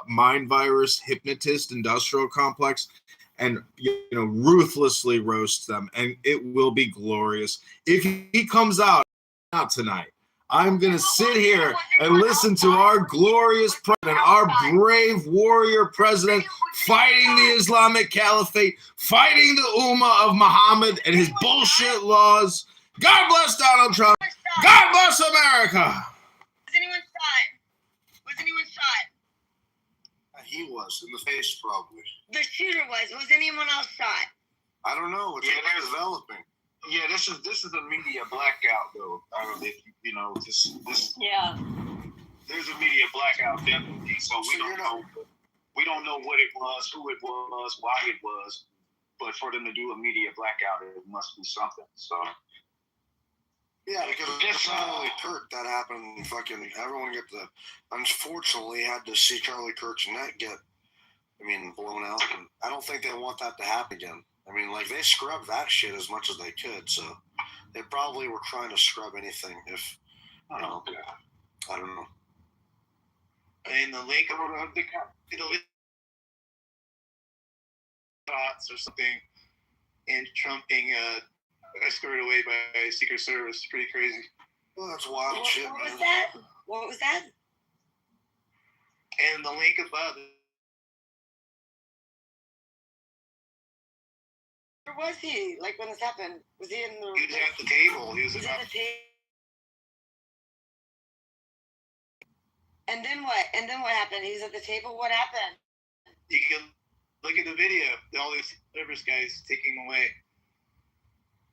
mind virus hypnotist industrial complex and ruthlessly roast them, and it will be glorious. If he comes out tonight, I'm going to sit here and listen to our glorious president, our brave warrior president, fighting the Islamic Caliphate, fighting the Ummah of Muhammad and his bullshit laws. God bless Donald Trump. God bless America. Was anyone shot? Was anyone shot? He was, in the face probably. The shooter was. Was anyone else shot? I don't know. It's developing. Yeah, this is a media blackout, though. Yeah. There's a media blackout definitely. So we don't know. We don't know what it was, who it was, why it was. But for them to do a media blackout, it must be something. So. Yeah, because it's not only Kirk that happened. Fucking everyone unfortunately had to see Charlie Kirk's neck get, blown out. And I don't think they want that to happen again. They scrubbed that shit as much as they could, so they probably were trying to scrub anything if, I don't know. And the lake of the shots or something, and Trump being escorted away by Secret Service. Pretty crazy. Well, that's wild shit, man. What was that? And the link above. Where was he? Like when this happened? Was he in the? He was at the table. He was at the table. And then what? And then what happened? He was at the table. What happened? You can look at the video. All these service guys taking him away.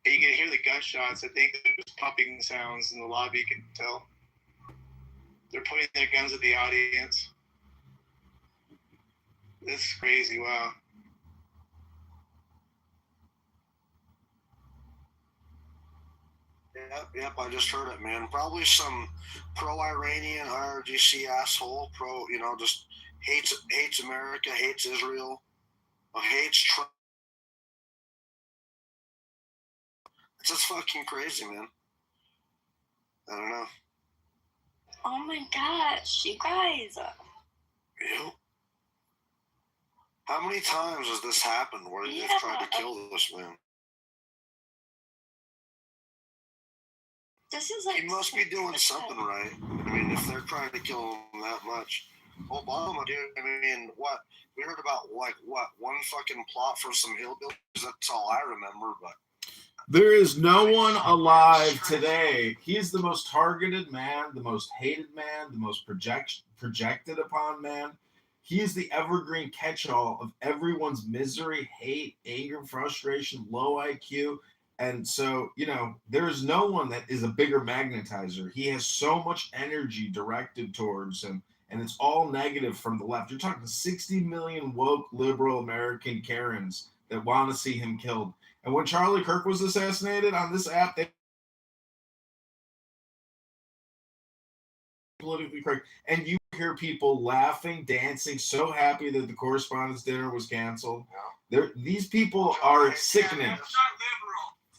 And you can hear the gunshots. I think there's popping sounds in the lobby. You can tell. They're pointing their guns at the audience. This is crazy. Wow. Yep, I just heard it, man. Probably some pro-Iranian IRGC asshole, just hates America, hates Israel, hates Trump. It's just fucking crazy, man. I don't know. Oh my gosh, you guys. Yep. How many times has this happened where they've tried to kill this man? This is he must be doing something right. If they're trying to kill him that much. Obama, dude, what? We heard about, one fucking plot for some hillbillies? That's all I remember, but. There is no one alive today. He is the most targeted man, the most hated man, the most projected upon man. He is the evergreen catch-all of everyone's misery, hate, anger, frustration, low IQ. And so, there is no one that is a bigger magnetizer. He has so much energy directed towards him, and it's all negative from the left. You're talking 60 million woke liberal American Karens that want to see him killed. And when Charlie Kirk was assassinated on this app, they politically correct, and you hear people laughing, dancing, so happy that the Correspondents' Dinner was canceled. These people are sickening.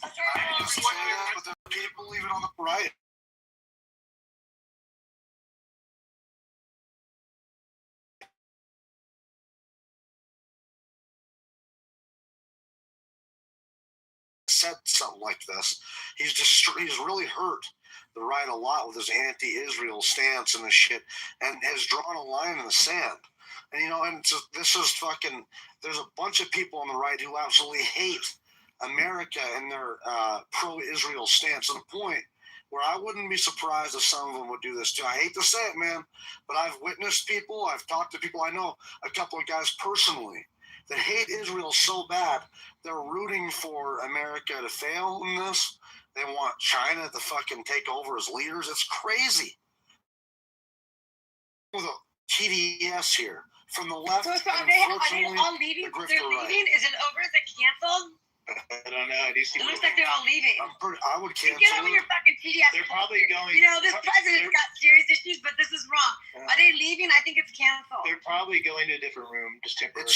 But there are people even on the right. Said something like this. He's really hurt the right a lot with his anti-Israel stance and this shit, and has drawn a line in the sand. And this is fucking. There's a bunch of people on the right who absolutely hate America and their pro-Israel stance, to the point where I wouldn't be surprised if some of them would do this too. I hate to say it, man, but I've witnessed people, I've talked to people, I know a couple of guys personally that hate Israel so bad, they're rooting for America to fail in this. They want China to fucking take over as leaders. It's crazy. With a TDS here from the left. So are they all leaving? They're leaving? Is it over? Is it canceled? I don't know. It looks like they're all leaving. I would cancel. Get over your fucking TDS. They're probably going. This president's got serious issues, but this is wrong. Are they leaving? I think it's canceled. They're probably going to a different room, just temporarily.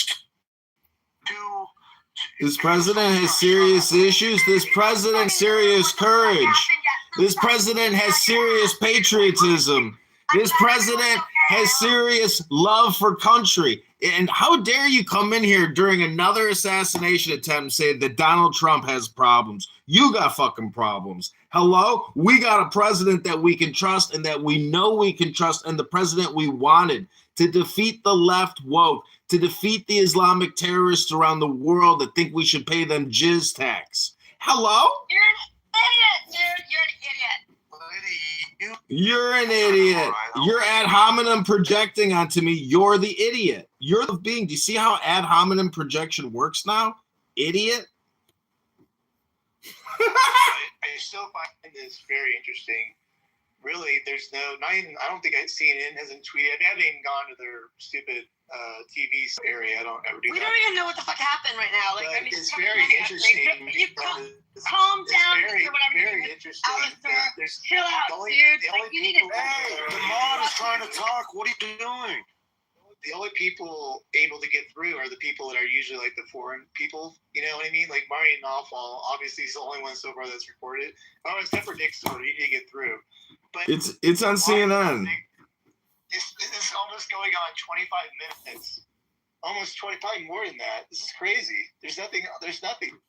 This president has serious issues. This president has serious courage. This president has serious patriotism. This president has serious love for country. And how dare you come in here during another assassination attempt and say that Donald Trump has problems? You got fucking problems. Hello? We got a president that we can trust and that we know we can trust, and the president we wanted to defeat the left woke, to defeat the Islamic terrorists around the world that think we should pay them jizz tax. Hello? You're an idiot, dude. You're an idiot. You're an idiot. You're ad hominem projecting onto me. You're the idiot. You're the being. Do you see how ad hominem projection works now? Idiot. I still find this very interesting. Really, there's not even, I don't think CNN hasn't tweeted. I haven't even gone to their stupid TV area. I don't ever do We that. don't even know what the fuck happened right now. Like, But I mean, it's very interesting. You calm down, Very, or whatever. very interesting. Alistair, There's chill out, the only- dude. the Like, only you need to. people- Hey, the mod is trying to talk. What are you doing? the only people able to get through are the people that are usually like the foreign people. You know what I mean? Like Marian Nawfal, obviously he's the only one so far that's reported. Oh, except for Nick Stewart, he didn't get through. But It's on CNN. It's almost going on 25 minutes. Almost 25 more than that. This is crazy. There's nothing.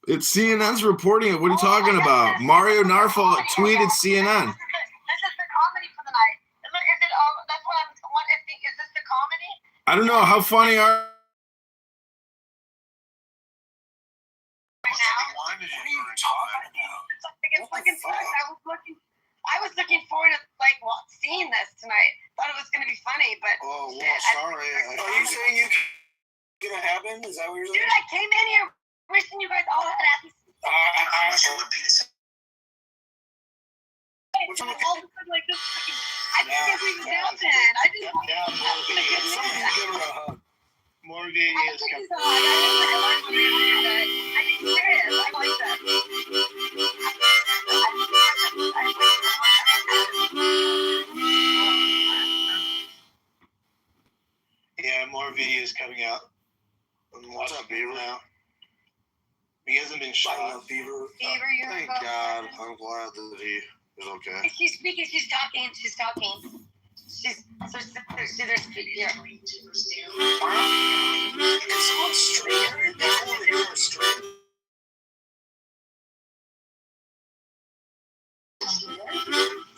It's CNN's reporting it. What are you talking about? Mario Narfal tweeted CNN. This is the comedy for the night. Is it? That's what I'm. What is this the comedy? I don't know. How funny are What are you talking about? It's fucking fun. I was looking forward to seeing this tonight. Thought it was gonna be funny, but Oh, well, shit, sorry. Are you saying you gonna happen? Is that what you're dude, saying? I came in here wishing you guys all had happy. What's wrong with All of a sudden, like this. I didn't think we was happening. I didn't. Yeah, Somebody give her a hug. more I videos think coming. it's odd. I didn't serious. I like that. Yeah, more videos coming out. I'm What's up, Beaver? now. He hasn't been shot. Shot fever. Fever, you're Thank God. I'm glad that he is okay. She's speaking. She's talking. She's talking. She's there's here. It's on stream. It's only on stream.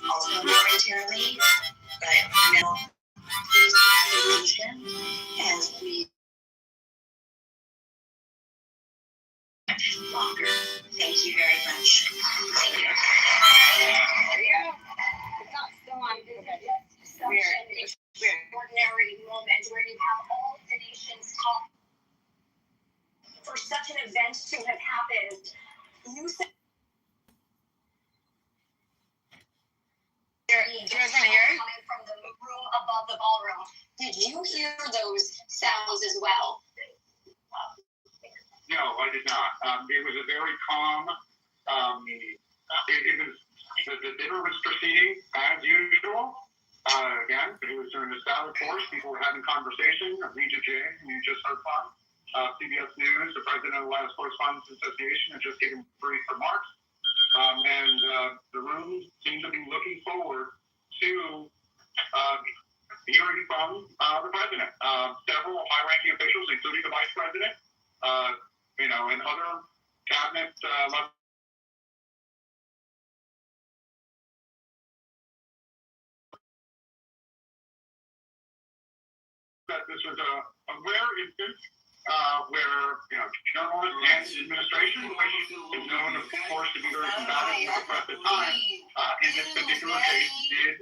Also momentarily, but now please as we longer. Thank you very much. Thank you. There you go. It's not still on. Weird. Extraordinary moment where you have all the nations talk. For such an event to have happened, you said. Do you guys want to hear it? Coming from the room above the ballroom. Did you hear those sounds as well? No, I did not. It was a very calm. It was the dinner was proceeding as usual. Again, it was during the salad course. People were having conversation. Regent J, you just heard from CBS News, the president of the Wireless Correspondents Association, has just given brief remarks. And the room seemed to be looking forward to hearing from the president. Several high-ranking officials, including the vice president, and other cabinet level. That this was a rare instance where journalists and administration, which is known, of course, to be very combative with the press at times, in this particular case did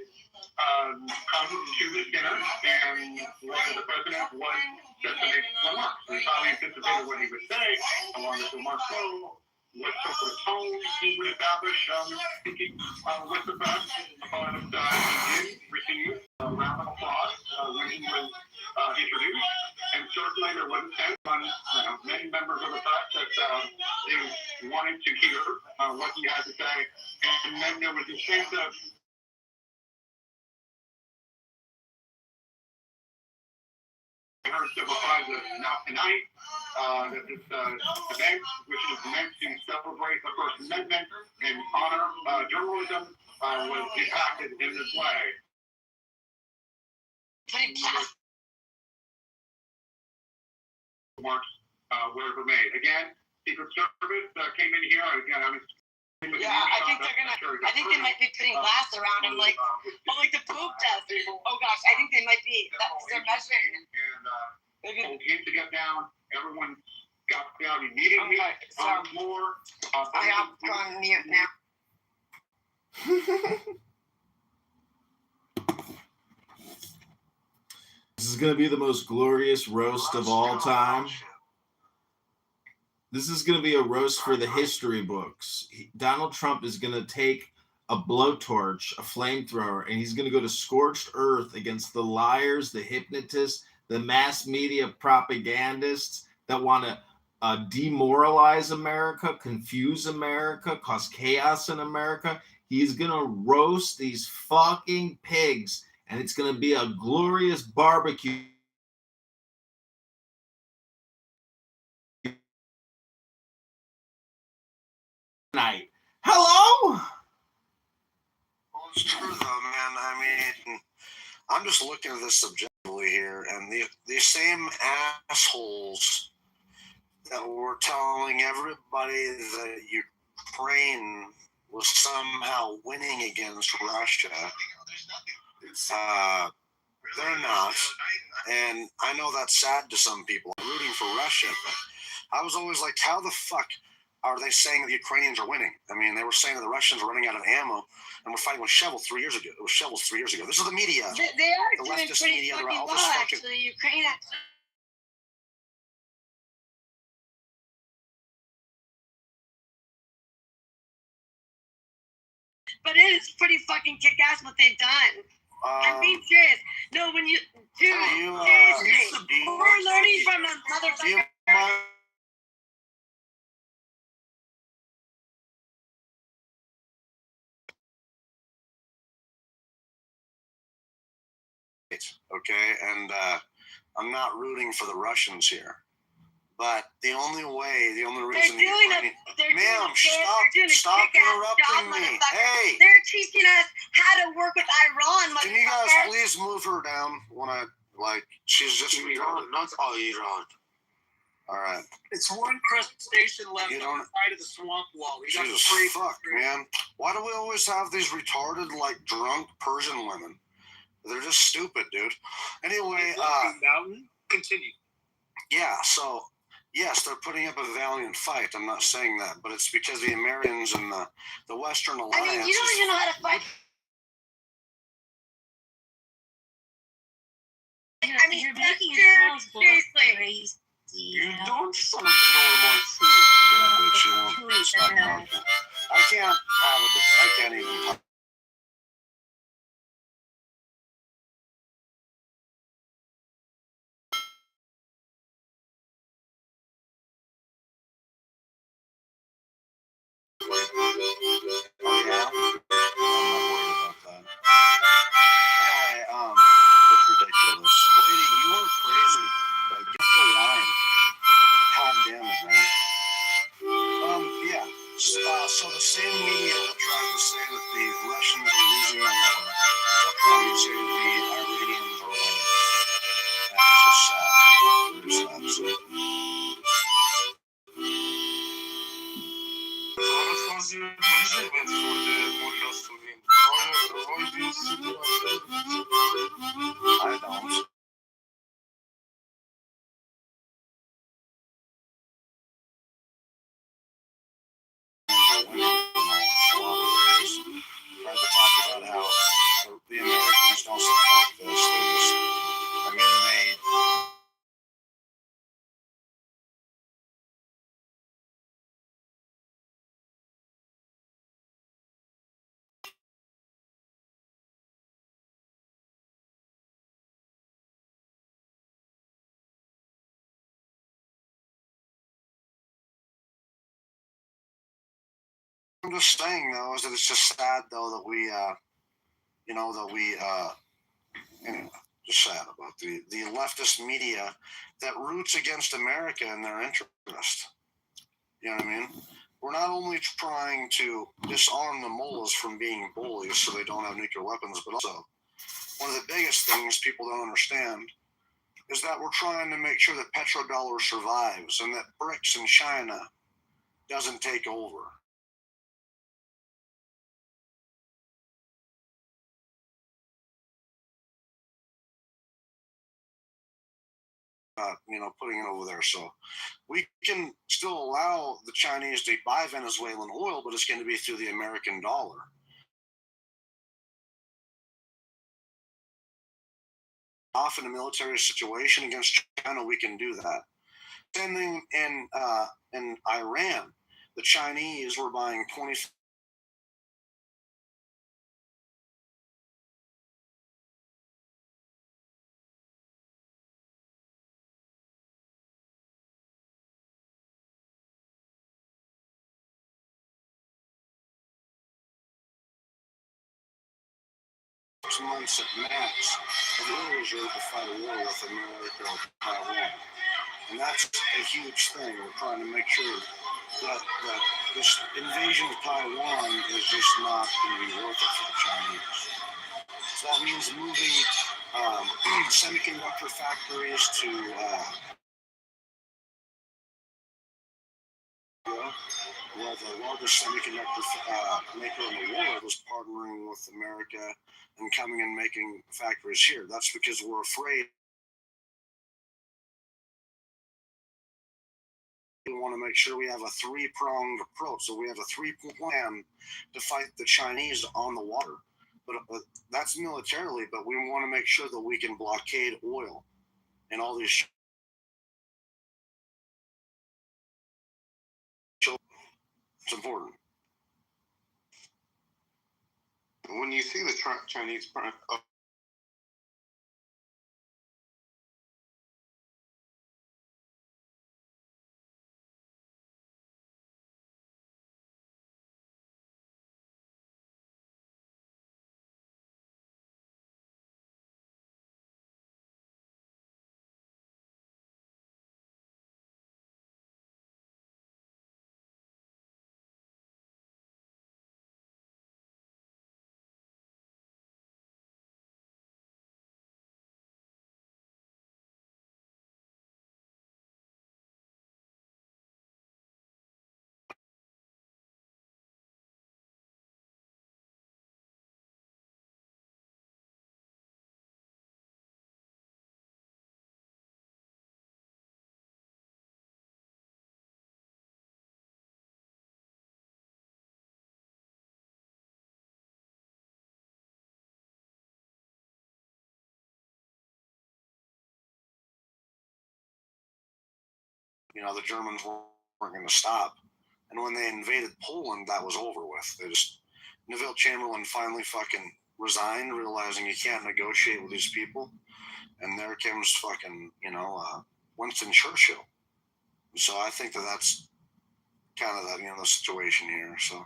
come to this dinner, and the president was set to make remarks. We probably anticipated what he would say along his remarks. So, what sort of tone he would establish speaking with the press, but he did receive a round of applause when he was introduced, and certainly there was a sense on many members of the press that they wanted to hear what he had to say, and then there was a sense of I heard several times that now tonight that this event, which is meant to celebrate the First Amendment and honor journalism, was impacted in this way. putting past. Remarks were made. Again, Secret Service came in here. Again, I was. Yeah, I think they're gonna. I think they might be putting glass around him, like the poop test. Oh gosh, I think they might be. They're measuring. And told him to get down. Everyone got down immediately on the floor. I have gone mute now. This is going to be the most glorious roast of all time. This is going to be a roast for the history books. Donald Trump is going to take a blowtorch, a flamethrower, and he's going to go to scorched earth against the liars, the hypnotists, the mass media propagandists that want to demoralize America, confuse America, cause chaos in America. He's going to roast these fucking pigs, and it's going to be a glorious barbecue. Night. Hello? Well, it's true, though, man. I mean, I'm just looking at this objectively here, and the same assholes that were telling everybody that Ukraine was somehow winning against Russia, they're not. And I know that's sad to some people. I'm rooting for Russia, but I was always like, how the fuck are they saying the Ukrainians are winning? I mean, they were saying that the Russians are running out of ammo, and we're fighting with shovels 3 years ago. It was shovels 3 years ago. This is the media. They are The doing leftist pretty media, they're fucking all well, this fucking- actually. Ukraine actually. But it is pretty fucking kick-ass what they've done. I'm being serious. No, when you, dude, seriously, we're learning from a motherfucker. Okay, and I'm not rooting for the Russians here, but the only reason They're doing ma'am, they're stop kick-ass interrupting job, me. motherfucker. Hey, They're teaching us how to work with Iran, can you guys motherfucker. please move her down when she's just Iran, not all Iran. all right. It's one crustacean left You on don't- the side of the swamp wall. We got Jesus three. fuck, man. Why do we always have these retarded, drunk Persian women? They're just stupid, dude. Anyway, Mountain. Continue. yeah, so, yes, they're putting up a valiant fight. I'm not saying that, but it's because the Americans and the Western Alliance... I mean, you don't even know how to fight. I mean, you're making yourselves look seriously. crazy. You don't sound normal. Yeah, bitch, you won't stop talking. I can't even talk. Oh, yeah? I'm not worried about that. Anyway, it's ridiculous. Lady, you are crazy. Get the line. God damn it, man. Yeah. So the same media that tried to say that the Russians are losing the war are trying to say that the Iranians are winning. And it's just sad. Very sad. I don't. Tried to talk about how the Americans don't support this. They just, I'm just saying though, is that it's just sad though that we, anyway, just sad about the leftist media that roots against America and their interest. You know what I mean? We're not only trying to disarm the mullahs from being bullies so they don't have nuclear weapons, but also one of the biggest things people don't understand is that we're trying to make sure that petrodollar survives and that BRICS in China doesn't take over. Putting it over there. So we can still allow the Chinese to buy Venezuelan oil, but it's going to be through the American dollar. Off in a military situation against China, we can do that. Same thing in Iran. The Chinese were buying 20 months at max of oil reserve to fight a war with America or Taiwan. And that's a huge thing. We're trying to make sure that this invasion of Taiwan is just not going to be worth it for the Chinese. So that means moving semiconductor factories to well, the largest semiconductor maker in the world is partnering with America and coming and making factories here. That's because we're afraid. We want to make sure we have a three-pronged approach. So we have a three-point plan to fight the Chinese on the water. But that's militarily, but we want to make sure that we can blockade oil and all these. It's important. When you see the Chinese the Germans weren't going to stop. And when they invaded Poland, that was over with. Neville Chamberlain finally fucking resigned, realizing he can't negotiate with these people. And there comes fucking, Winston Churchill. So I think that's kind of the situation here. So.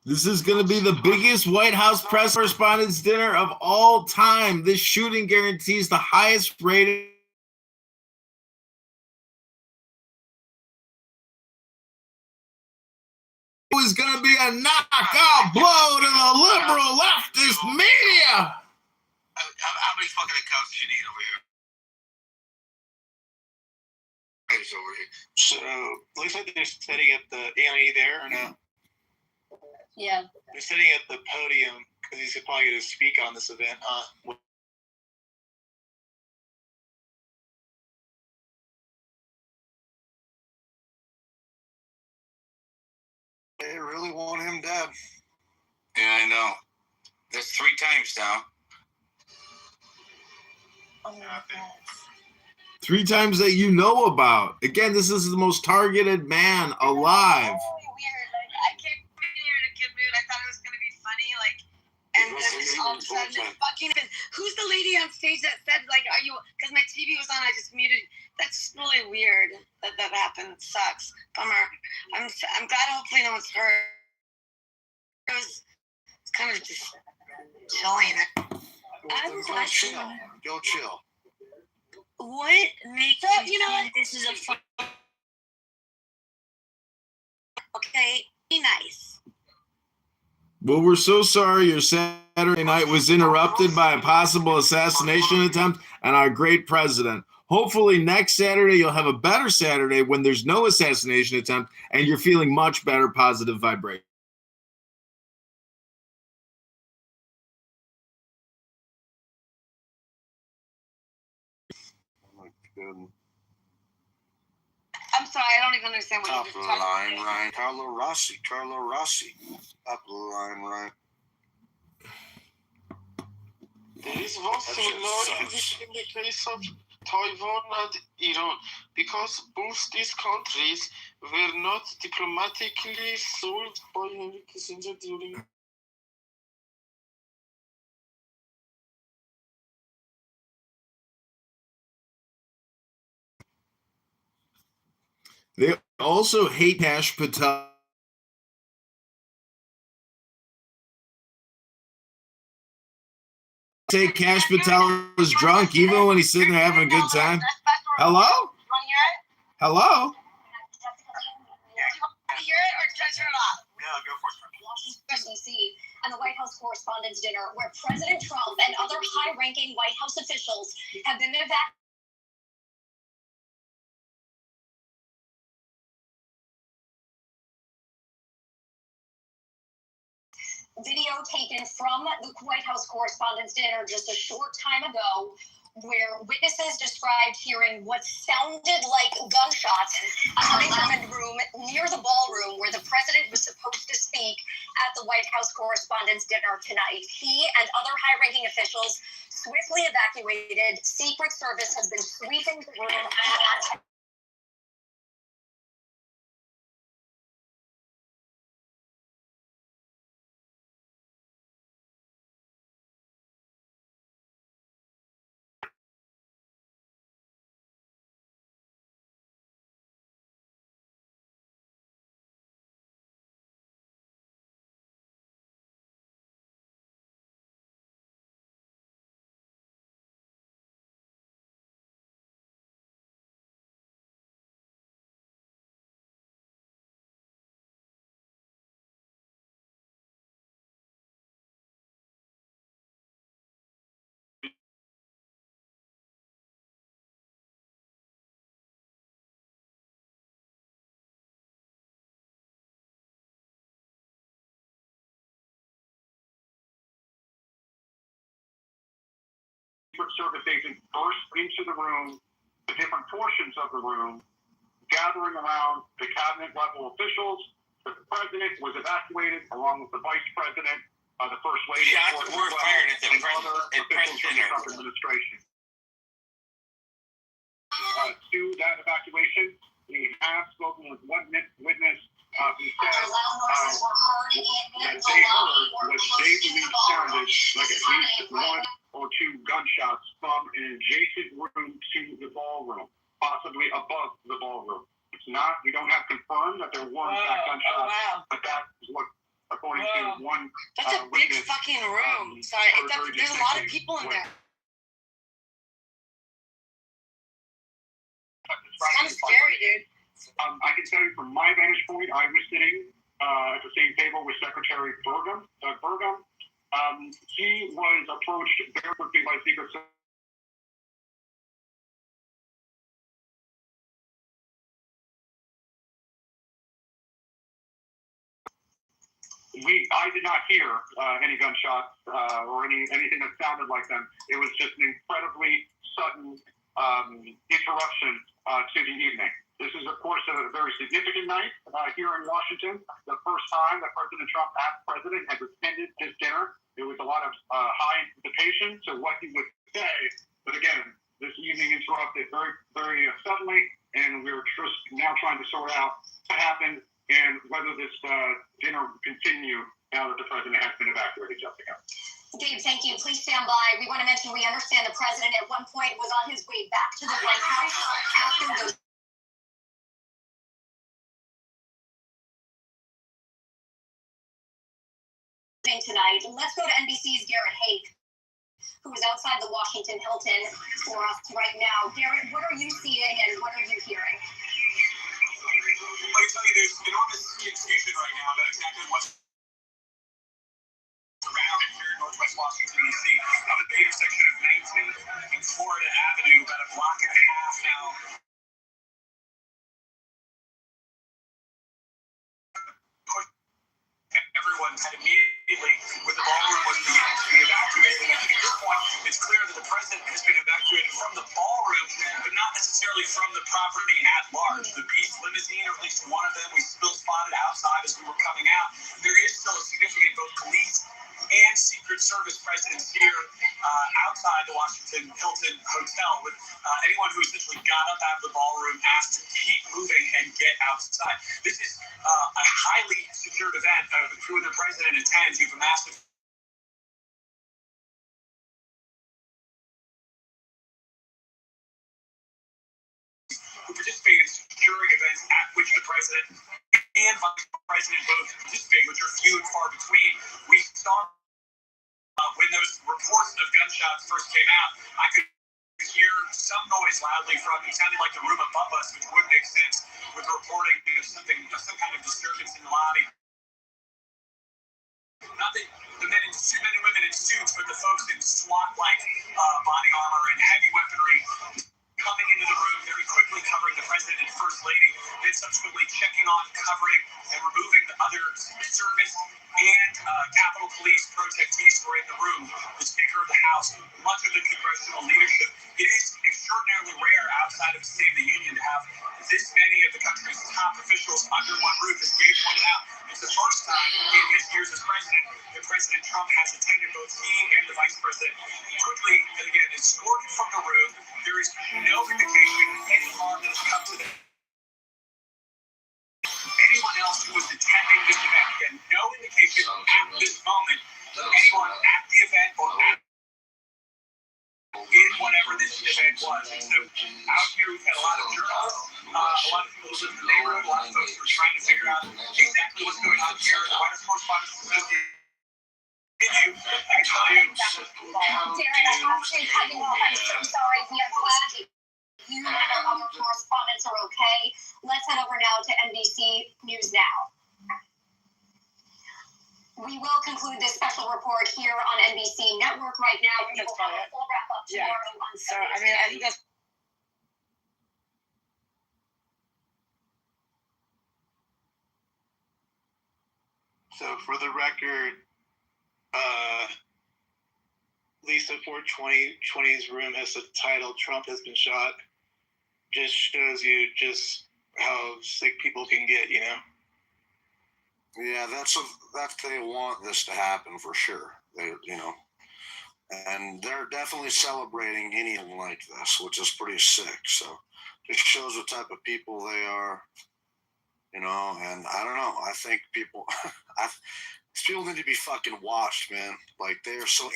This is going to be the biggest White House press correspondents' dinner of all time. This shooting guarantees the highest rating. It was going to be a knockout blow to the liberal leftist media. How many fucking cups do you need over here? Over here. So, looks like they're setting up the AME there, or no? Yeah. They're setting up the podium because he's probably going to speak on this event, huh? They really want him dead. Yeah, I know. That's 3 times now. Oh my God. 3 times that you know about. Again, this is the most targeted man alive. Really weird. Like, I came here in a good mood. I thought it was going to be funny. And then just all of a sudden, who's the lady on stage that said, are you, because my TV was on, I just muted. That's really weird that happened. It sucks. Bummer. I'm glad hopefully no one's hurt. It was kind of just chilling. Go chill. What makes you think this is a fun? Okay, Be nice. Well, we're so sorry your Saturday night was interrupted by a possible assassination attempt on our great president. Hopefully next Saturday you'll have a better Saturday when there's no assassination attempt and you're feeling much better positive vibration. Oh my God. I'm sorry, I don't even understand what Top you're of the talking line, about. Ryan. Carlo Rossi. Top of the line, Ryan. There is one similarity between the case of Taiwan and Iran, because both these countries were not diplomatically sold by Henry Kissinger during. They also hate Kash Patel. Say Kash Patel is drunk even when he's sitting there having a good time. Hello? Hello? Hear it or should I turn it off? Yeah, go for it. Washington, D.C. and the White House Correspondents' Dinner, where President Trump and other high-ranking White House officials have been evacuated. Video taken from the White House Correspondents' Dinner just a short time ago, where witnesses described hearing what sounded like gunshots coming from a room near the ballroom where the president was supposed to speak at the White House Correspondents' Dinner tonight. He and other high-ranking officials swiftly evacuated. Secret Service has been sweeping the room. Secret Service agents burst into the room, the different portions of the room, gathering around the cabinet level officials. The president was evacuated along with the vice president, the first lady, Shots were fired at the and other officials from the dinner. Trump administration. To that evacuation, we have spoken with one witness who said that they heard what they believe sounded like at least one or two gunshots from an adjacent room to the ballroom, possibly above the ballroom. It's not, we don't have confirmed that there were gunshots, but that is what, according to one That's a big witness, fucking room. Sorry, there's a lot of people in there. It's kind of scary, dude. I can tell you from my vantage point, I was sitting at the same table with Secretary Doug Burgum. He was approached very quickly by Secret Service. I did not hear any gunshots or anything that sounded like them. It was just an incredibly sudden interruption to the evening. This is, of course, a very significant night here in Washington. The first time that President Trump, as president, has attended this dinner. There was a lot of high anticipation to what he would say. But again, this evening interrupted very, very suddenly, and we're just now trying to sort out what happened and whether this dinner will continue now that the president has been evacuated, Jessica. Dave, thank you. Please stand by. We want to mention we understand the president at one point was on his way back to the White House after those. Tonight, let's go to NBC's Garrett Hake, who is outside the Washington Hilton for us right now. Garrett, what are you seeing and what are you hearing? can tell you there's enormous confusion right now about exactly what's around here in Northwest Washington, D.C. I'm at the intersection of 19th and Florida Avenue, about a block and a half now. Everyone had immediately, when the ballroom was beginning to be evacuated. And I think at this point, it's clear that the president has been evacuated from the ballroom, but not necessarily from the property at large. The Beast limousine, or at least one of them, we still spotted outside as we were coming out. There is still a significant both police and Secret Service presence here outside the Washington Hilton Hotel, with anyone who essentially got up out of the ballroom asked to keep moving and get outside. This is a highly secured event. The crew and the president attends. You have a massive who participate in securing events at which the president and vice president both participate, which are few and far between. We saw when those reports of gunshots first came out, I could hear some noise loudly from it sounded like the room above us, which would make sense with reporting of some kind of disturbance in the lobby. Not the men and women in suits, but the folks in SWAT-like body armor and heavy weaponry coming into the room, very quickly covering the president and first lady, then subsequently checking on, covering, and removing the other service and Capitol Police protectees who are in the room, the Speaker of the House, much of the congressional leadership. It is extraordinarily rare outside of the State of the Union to have this many of the country's top officials under one roof. As Gabe pointed out, it's the first time in his years as president that President Trump has attended, both he and the vice president. Quickly, and again, escorted from the room. There is no indication of any harm that has come to them. Anyone else who was attending this event, again, no indication at this moment of anyone at the event or in whatever this event was. And so out here we've got a lot of journalists, a lot of people who live in the neighborhood, a lot of folks who are trying to figure out exactly what's going on here. The White House correspondent association. I can tell you. Darren, I have to cut you off. I'm so sorry. We are glad that you and our other correspondents are okay. Let's head over now to NBC News Now. We will conclude this special report here on NBC Network right now. We will have a full wrap up tomorrow on So, I mean, I think that's So for the record, Lisa 420's room has the title "Trump has been shot." Just shows you just how sick people can get, you know. Yeah, they want this to happen for sure. And they're definitely celebrating anything like this, which is pretty sick. So just shows what type of people they are, and I don't know. I think people need to be fucking watched, man. Like, they are so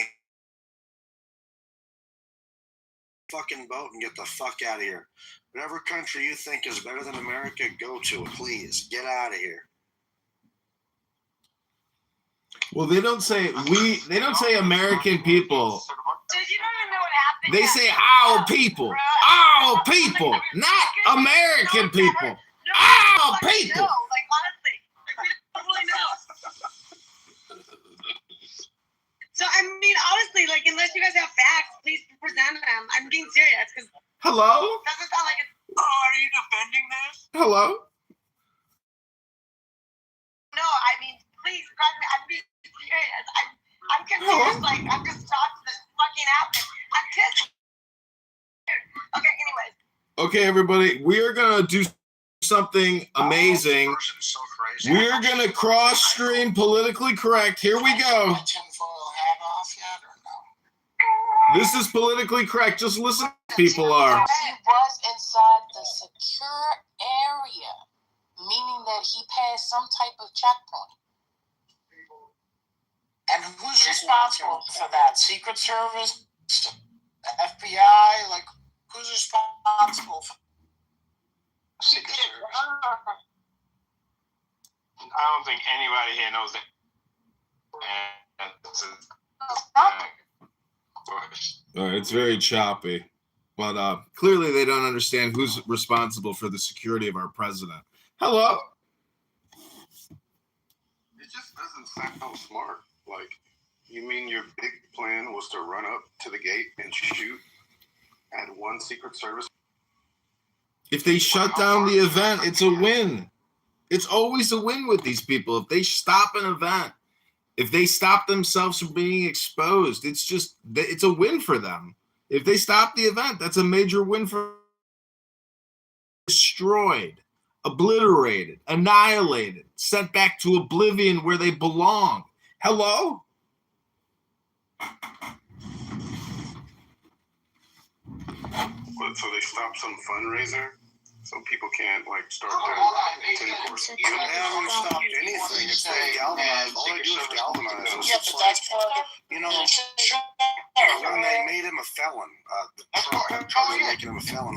fucking boat and get the fuck out of here. Whatever country you think is better than America, go to it, please. Get out of here. Well, they don't say American people. Dude, you don't even know what happened. They say our people. Our people, not American people. Our people. No, like, honestly, we don't really know. So, I mean, honestly, like, unless you guys have facts, please present them. I'm being serious, because Hello? it doesn't sound like it's... Oh, are you defending this? Hello? No, I mean, please, I'm being serious. I'm confused. Like, I'm just shocked this fucking happened. I'm pissed. Okay, anyways. Okay, everybody, we are going to do something amazing. So crazy. We're going to cross stream politically correct. Here we go. This is politically correct. Just listen to people are. He was inside the secure area, meaning that he passed some type of checkpoint. And who's responsible for that? Secret Service? FBI? Like, who's responsible for Secret Service? I don't think anybody here knows that. It's very choppy. But clearly they don't understand who's responsible for the security of our president. Hello. It just doesn't sound smart. Like, you mean your big plan was to run up to the gate and shoot at one Secret Service? If they shut down the event, it's a win. It's always a win with these people. If they stop an event, if they stop themselves from being exposed, it's a win for them. If they stop the event, that's a major win for destroyed, obliterated, annihilated, sent back to oblivion where they belong. Hello? So they stopped some fundraiser so people can't like start their 10-course. They haven't stopped anything. It's they galvanize. All they do is galvanize. It's just like, when they made him a felon, the Trump was making him a felon.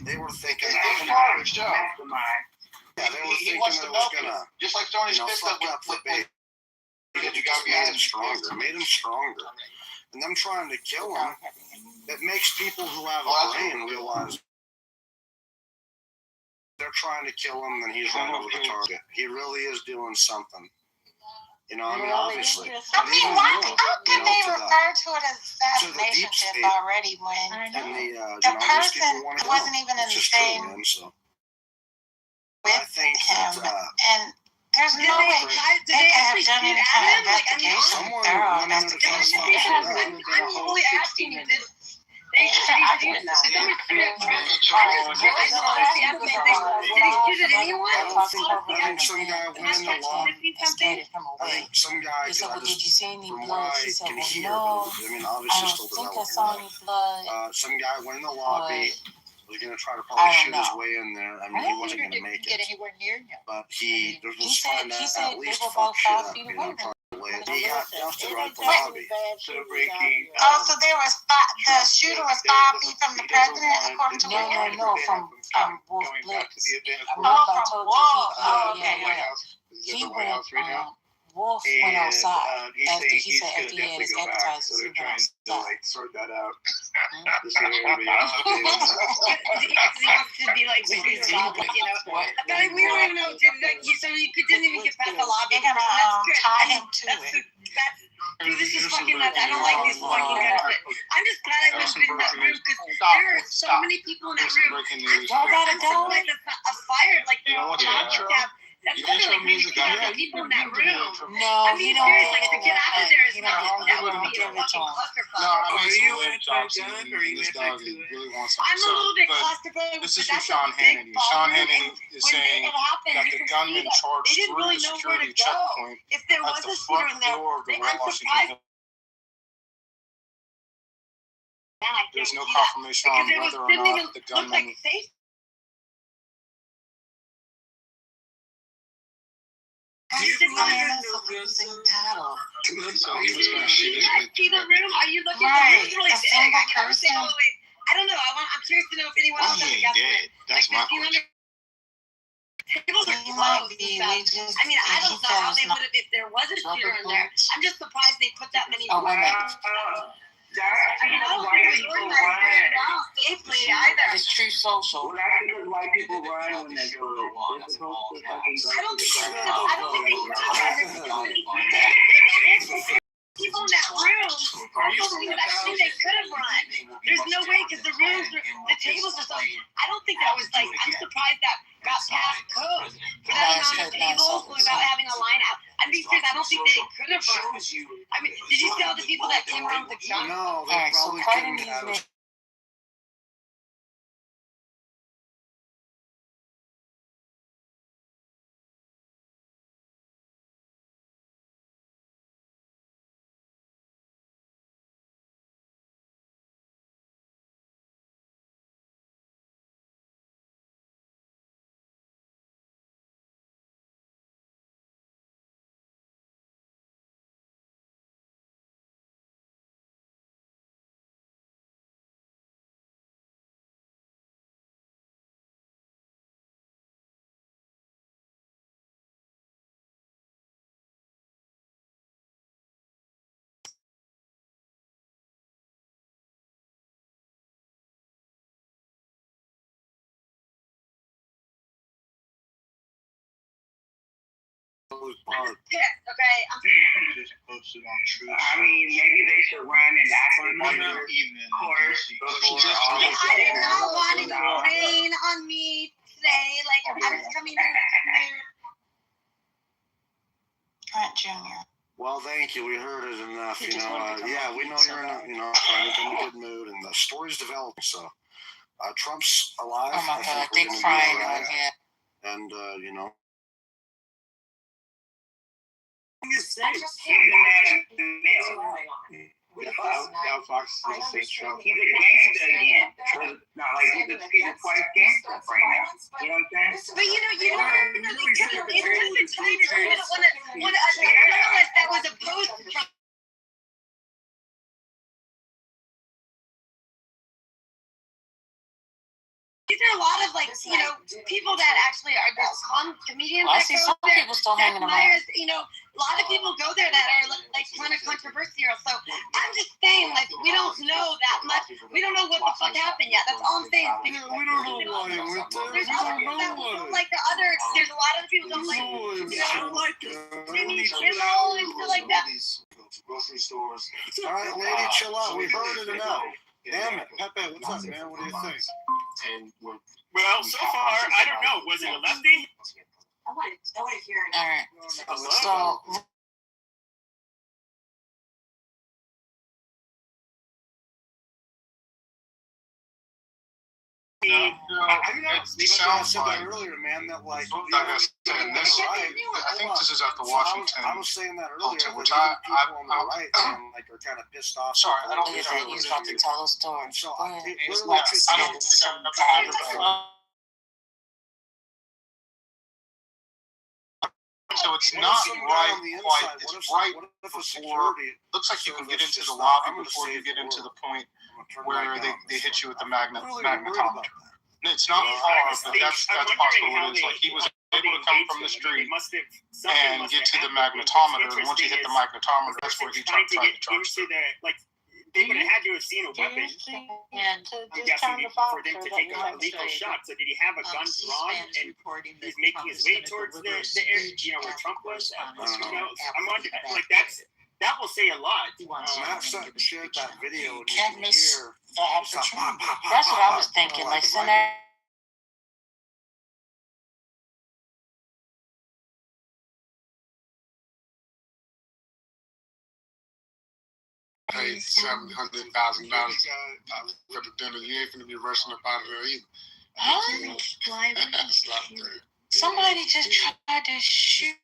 They were thinking that they were thinking that it was gonna just like Tony's fuck up the base. Made him stronger. And them trying to kill him, it makes people who have a brain realize they're trying to kill him and he's right over the target. He really is doing something. You know, I mean, obviously. I mean, why did they refer to it as assassination tip already when the person wasn't even in the same with him? And there's no way they could have done any kind of investigation, thorough investigation. I'm only asking you this. Did he shoot at anyone? Some guy went in the law. I think some guy, He said, well, did you see any from blood? what I She said, can well, hear, no, I mean, I obviously don't still think I developing. saw any blood. Some guy went in the lobby. Was going to try to probably shoot his way in there. I mean, he wasn't going to make it. Anywhere near him. But he was said trying to they at least were fuck about shit 5 up. feet You know, away. trying to he got dusted right at the lobby. So breaking. Oh, so there was the shooter was 5 feet from the president, according to no, from Wolf Blitz. Remember I told you he went. Wolf went outside after he said after he had his appetizers. So they're trying to like sort that out. Because he wants to be like, you know. But we don't even know. So you didn't even get past the lobby. They're gonna tie him to it. Dude, this is fucking nuts. I don't like these fucking guys. I'm just glad I went in that room because there are so many people in that room. Y'all gotta go. Like a fire, like the that's literally maybe 2,000 people in that room. No, I mean, seriously, like, to get out of there is not, that would be a fucking clusterfuck. Are you anti-gun or are you anti-gun? I'm a little bit claustrophobic. This is from Sean Hannity. Sean Hannity is saying that the gunman charged through the security checkpoint if there was at the a shooter in front door of the there, I'm Washington surprised. There's no confirmation on whether or not the gunman. So he was going to shoot his way through the room. Are you looking at the room's really big? I don't know. I'm curious to know if anyone else has a guess. That's my question. Tables are closed. I mean, I don't know how they would have if there was a shooter in there. I'm just surprised they put that many. I mean, I don't think it was organized down safely either. It's true social. I don't think they people in that room. I think they could have run. There's no way because the rooms, the tables are so. I don't think that was like. I'm surprised that got past code for that amount of tables without having a line out. I'm being serious. I don't think they could have run. I mean, did you see all the people that came around with the gun? No, they probably couldn't have. pissed, okay? I'm I mean, maybe they should run an active course before all this. I did not want it to rain on me today. Like, I was coming here. Trent Jr. Well, thank you. We heard it enough. You know, yeah, we know you're in a kind of in a good mood, and the story's developing. So, Trump's alive. Oh my I God, think they we're gonna be crying all on right. here. And you know. Now Fox is the same show. He's a gangster again. Not like he's a twice gangster right now. You know what I'm saying? But you know, it could have been trying to do it when a journalist that was opposed to Trump. These are a lot of people that actually are comedians. I see some people still hanging around. A lot of people go there that are like kind of controversial. So I'm just saying, like, we don't know that much. We don't know what the fuck happened yet. That's all I'm saying. Yeah, we don't know why he went there. There's other people that don't like the other. There's a lot of people don't like. Jimmy Kimmel and shit like that. Grocery stores. All right, lady, chill out. We heard it enough. Damn it, Pepe, what's up, man? What do you think? Well, so far, I don't know. Was it a lefty? I want to hear it. All right. So. It sounds like earlier, man, that like I think this is after Washington. I was saying that earlier, which on the right like are kind of pissed off. Sorry, I don't think he's about to tell a story. So I don't think I have it. So it's not right quite. It's right before. Looks like you can get into the lobby before you get into the point where they hit you with the magnetometer. It's not far, but that's possible. It is like he was able to come from the street and get to the magnetometer, and once he hit the magnetometer, that's where he tried to charge. They would have had to have seen a weapon. I'm guessing for them to take a lethal shot. So did he have a gun drawn and he's making his way towards the area, where Trump was? I'm wondering, that will say a lot. Matt shared that video. You can't miss the opportunity. That's what I was thinking. Like, send that. Paid $700,000 for the dinner. You ain't gonna be rushing up out of there either. Huh? Somebody just tried to shoot.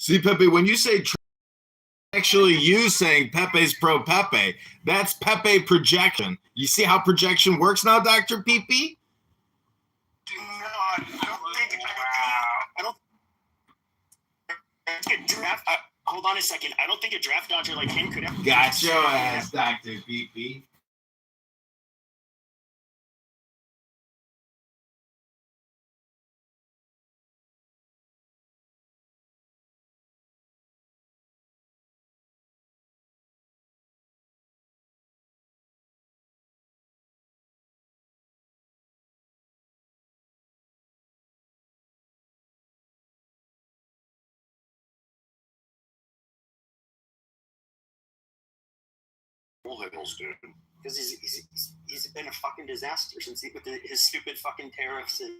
See, Pepe, when you say actually you saying Pepe's pro Pepe, that's Pepe projection. You see how projection works now, Dr. PP? Hold on a second. I don't think a draft dodger like him could have. Got your ass, Dr. PP. Hills, dude. Because he's been a fucking disaster since with his stupid fucking tariffs and.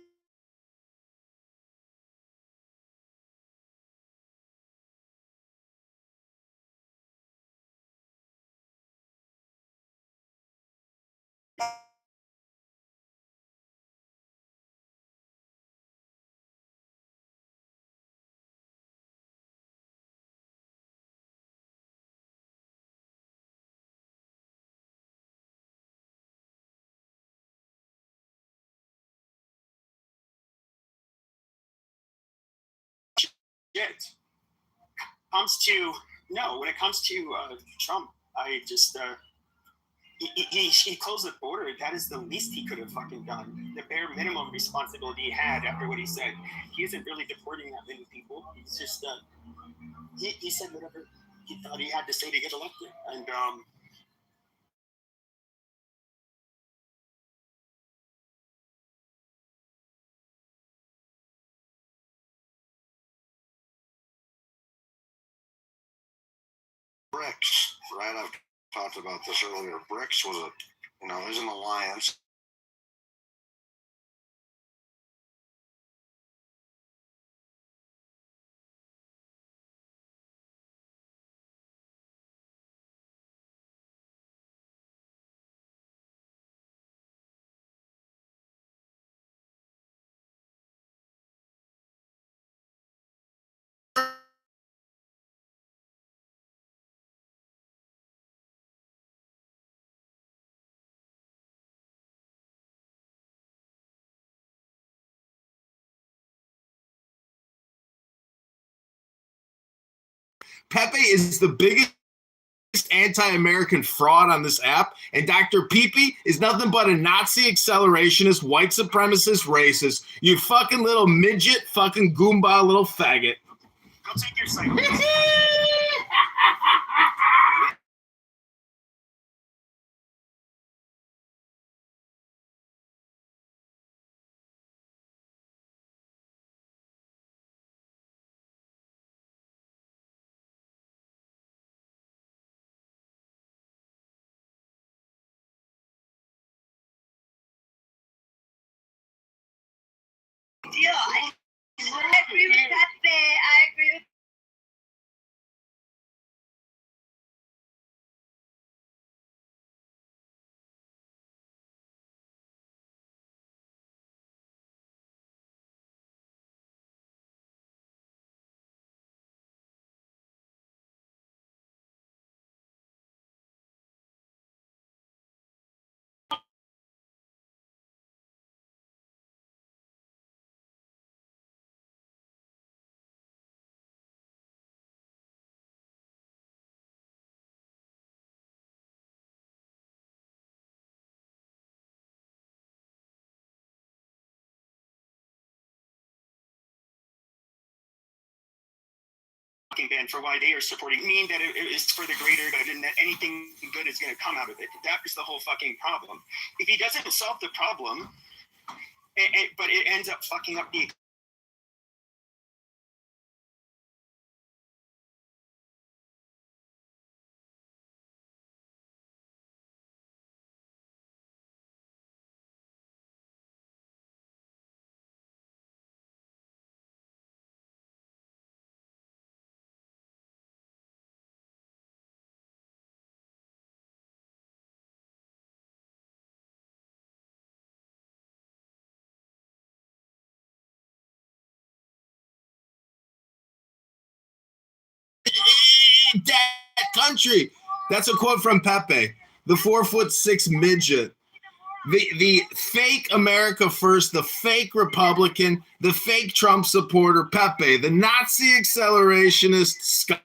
Shit. When it comes to Trump, I just he closed the border. That is the least he could have fucking done. The bare minimum responsibility he had after what he said. He isn't really deporting that many people. He's just he said whatever he thought he had to say to get elected, and BRICS, right? I've talked about this earlier. BRICS was is an alliance. Pepe is the biggest anti-American fraud on this app, and Dr. Pepe is nothing but a Nazi accelerationist, white supremacist, racist. You fucking little midget, fucking Goomba, little faggot. go take your site. Deal. I agree with Pepe. I agree with. Ban for why they are supporting mean that it is for the greater good and that anything good is going to come out of it. That is the whole fucking problem. If he doesn't solve the problem, but it ends up fucking up the in debt country. That's a quote from Pepe, the 4'6" midget. The fake America First, the fake Republican, the fake Trump supporter, Pepe, the Nazi accelerationist scum.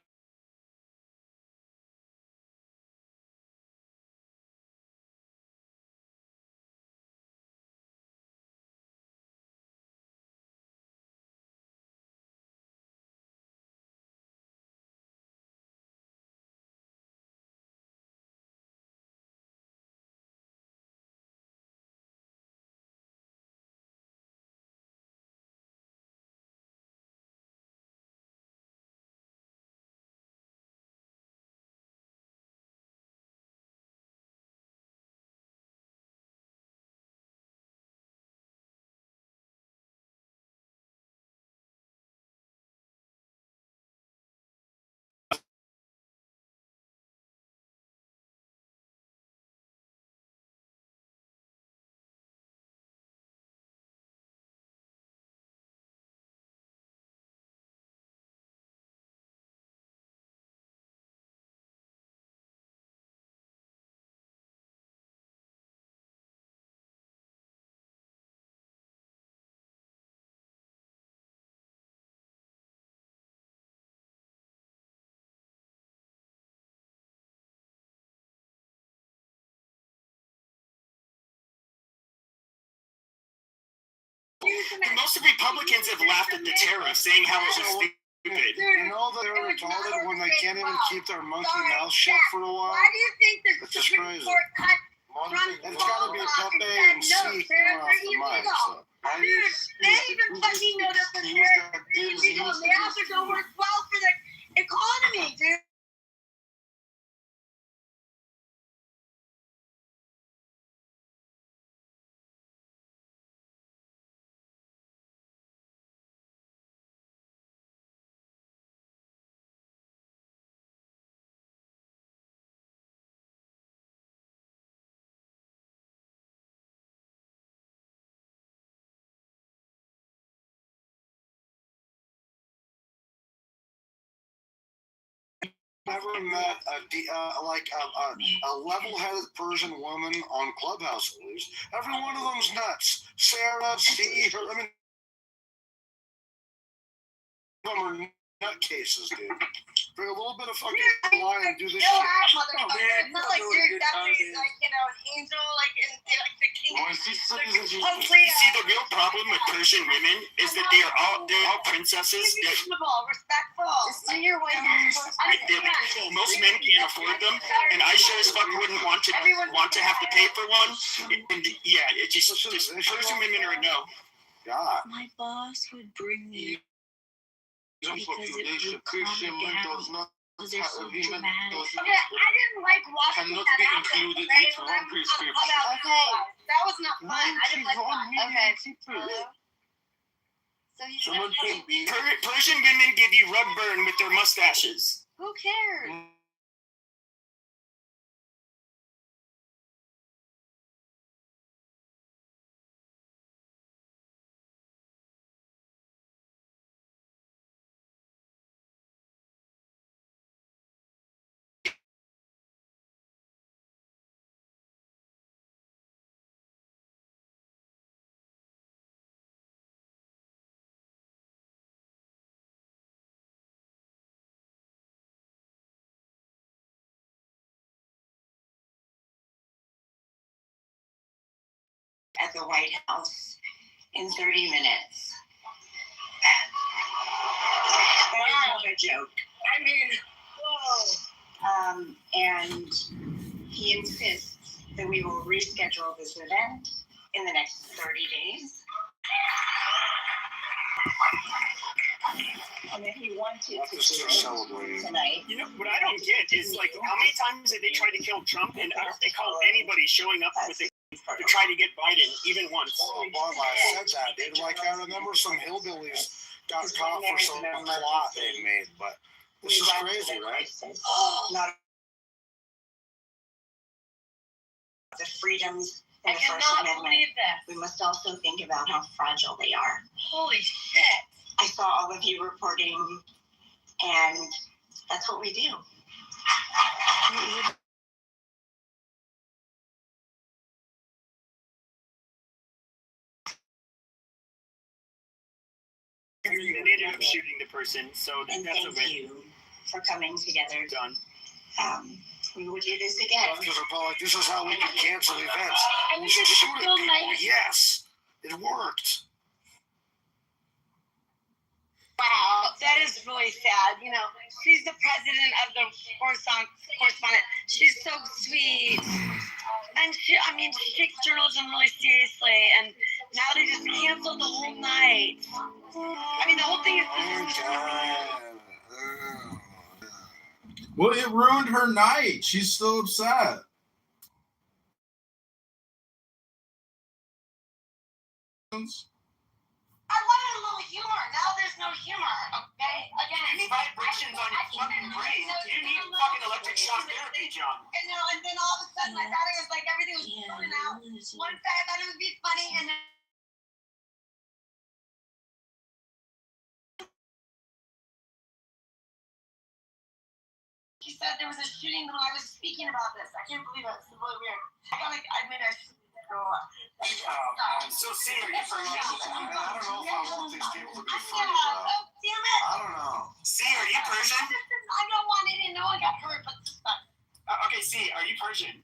Most of Republicans have laughed at the tariff, saying how it's stupid. You know that they're retarded when they can't even keep their monkey mouth shut for a while? Why do you think the It's just Supreme crazy. Court cut It's got to be Pepe and Seek going off the mic. So. Dude, they even fucking know that the tariff is illegal. They also don't work well for the economy, dude. Never met a level-headed Persian woman on Clubhouse, at least. Every one of them's nuts. Sarah, Steve, I mean, them are nutcases, dude. Bring a little bit of fucking lie and do this shit. It's not like you're definitely like, you know, an angel, like the king. You see, the real problem with Persian women is that they're all princesses. Respectful. Just do your way. Most men can't afford them, and I sure as fuck wouldn't want to have to pay for one. And yeah, it just Persian women are a no. God. My boss would bring me Because it would Christian men does not because they're so dramatic. Okay, I didn't like watching cannot that be happen, included right? with one prescription. Okay. That was not fun. I didn't like that. Okay. So he Someone can be. Persian women give you rug burn with their mustaches. who cares? At the White House in 30 minutes. That is not a joke. I mean, whoa. And he insists that we will reschedule this event in the next 30 days. And if he wanted to do it tonight. You know, what I don't get is, like, how many times did they try to kill Trump, and I don't recall anybody showing up with it to try to get Biden, even once. Obama said that, dude. Like, I remember some hillbillies got caught for some plot they made, but this is crazy, right? Not the freedoms I and the First cannot Amendment. believe this. We must also think about how fragile they are. Holy shit. I saw all of you reporting, and that's what we do. You ended up shooting the person, so And that's thank a win. you for coming together. Done. We will do this again. Because this is how we can cancel events. And We this should is shoot at still people. nice. Yes, it worked. Wow, that is really sad. You know, she's the president of the correspondent. She's so sweet. And she takes journalism really seriously. And now they just canceled the whole night. I mean, the whole thing is Well, it ruined her night. She's still upset. I wanted a little humor. Now there's no humor. Okay? Again. You need vibrations on your fucking brain. You need fucking electric shock therapy, John. And then all of a sudden I thought it was like everything was pulling out. One side I thought it would be funny, and then she said there was a shooting when I was speaking about this. I can't believe it. It's really weird. I should go up. So Sarah, you're I don't know if I want these people to be free, Oh, bro. damn it. I don't know. Sarah, are you Persian? I don't want it. No one got hurt, but this sucks. Okay, see, are you Persian?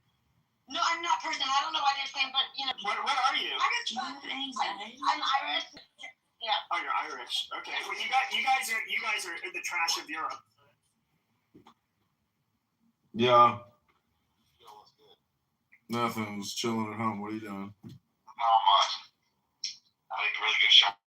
No, I'm not Persian. I don't know why they're saying, but you know. What are you? I'm Irish. Yeah. Oh, you're Irish. Okay. Well, you guys are in the trash of Europe. Yeah. Nothing. Was chilling at home. What are you doing? Not much. I think a really good shot.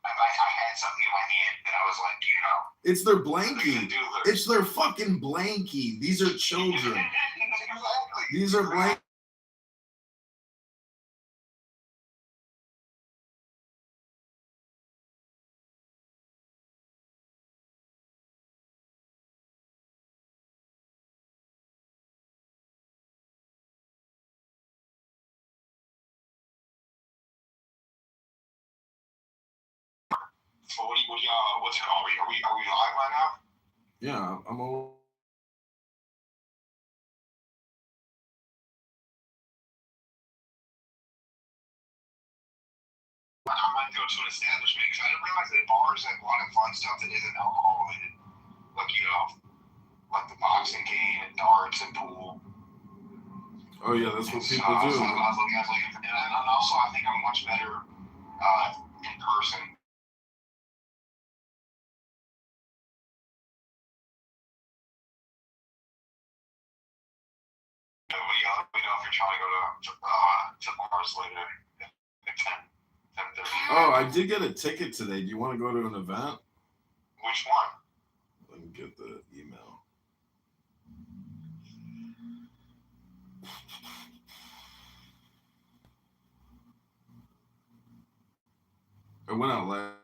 I had something in my hand that I was like, you know. It's their blankie. It's their fucking blankie. These are children. These are blank. So what's it called? Are we live right now? Yeah, I'm all. I might go to an establishment because I didn't realize that bars have a lot of fun stuff that isn't alcohol related. Like, you know, like the boxing game and darts and pool. Oh yeah, that's what people I do. was looking at like, and also I think I'm much better in person. Let me know if you're trying to go to bars later at 10:30. Oh, I did get a ticket today. Do you want to go to an event? Which one? Let me get the email. I went out last.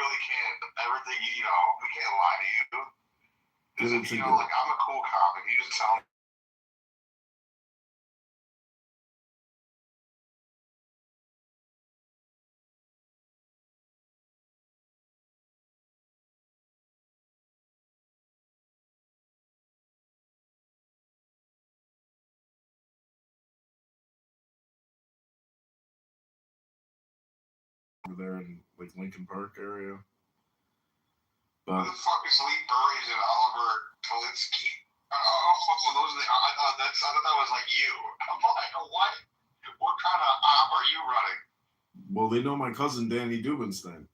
really can't. Everything, you know, we can't lie to you. Because, you know, like, I'm a cool cop. If you just tell me. Over there in like Lincoln Park area. Who the fuck is Lee Burries and Oliver Kalinsky? Oh, those are the, I thought that was like you. I'm like, what? What kind of op are you running? Well, they know my cousin Danny Dubinstein.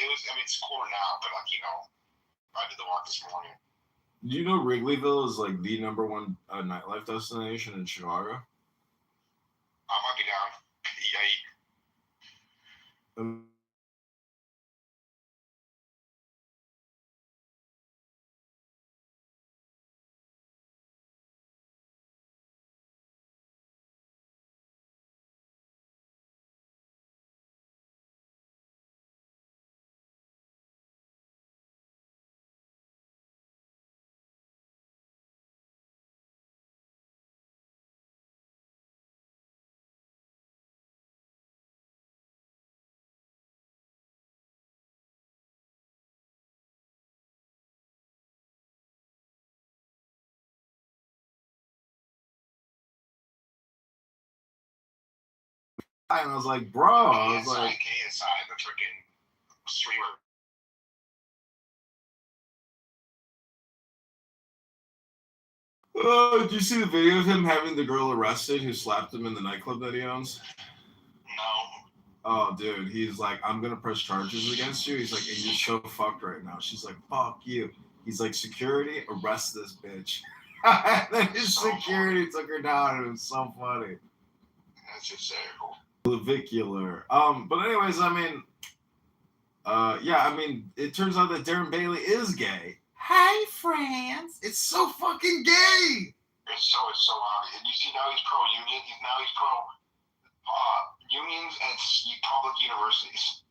I mean, it's core now, but like, you know, I did the walk this morning. Do you know Wrigleyville is like the #1 nightlife destination in Chicago? I might be down. Yeah. And I was like, bro, I was like, KSI, the freaking streamer. oh, did you see the video of him having the girl arrested who slapped him in the nightclub that he owns? No. Oh, dude, he's like, I'm gonna press charges against you. He's like, and you're so fucked right now. She's like, fuck you. He's like, security, arrest this bitch. And then his security took her down. It was so funny. That's hysterical. Clavicular. But anyways, I mean, yeah, I mean, it turns out that Darren Bailey is gay. Hi, friends. It's so fucking gay. It's so obvious. And you see now he's pro-union. He's pro unions at public universities.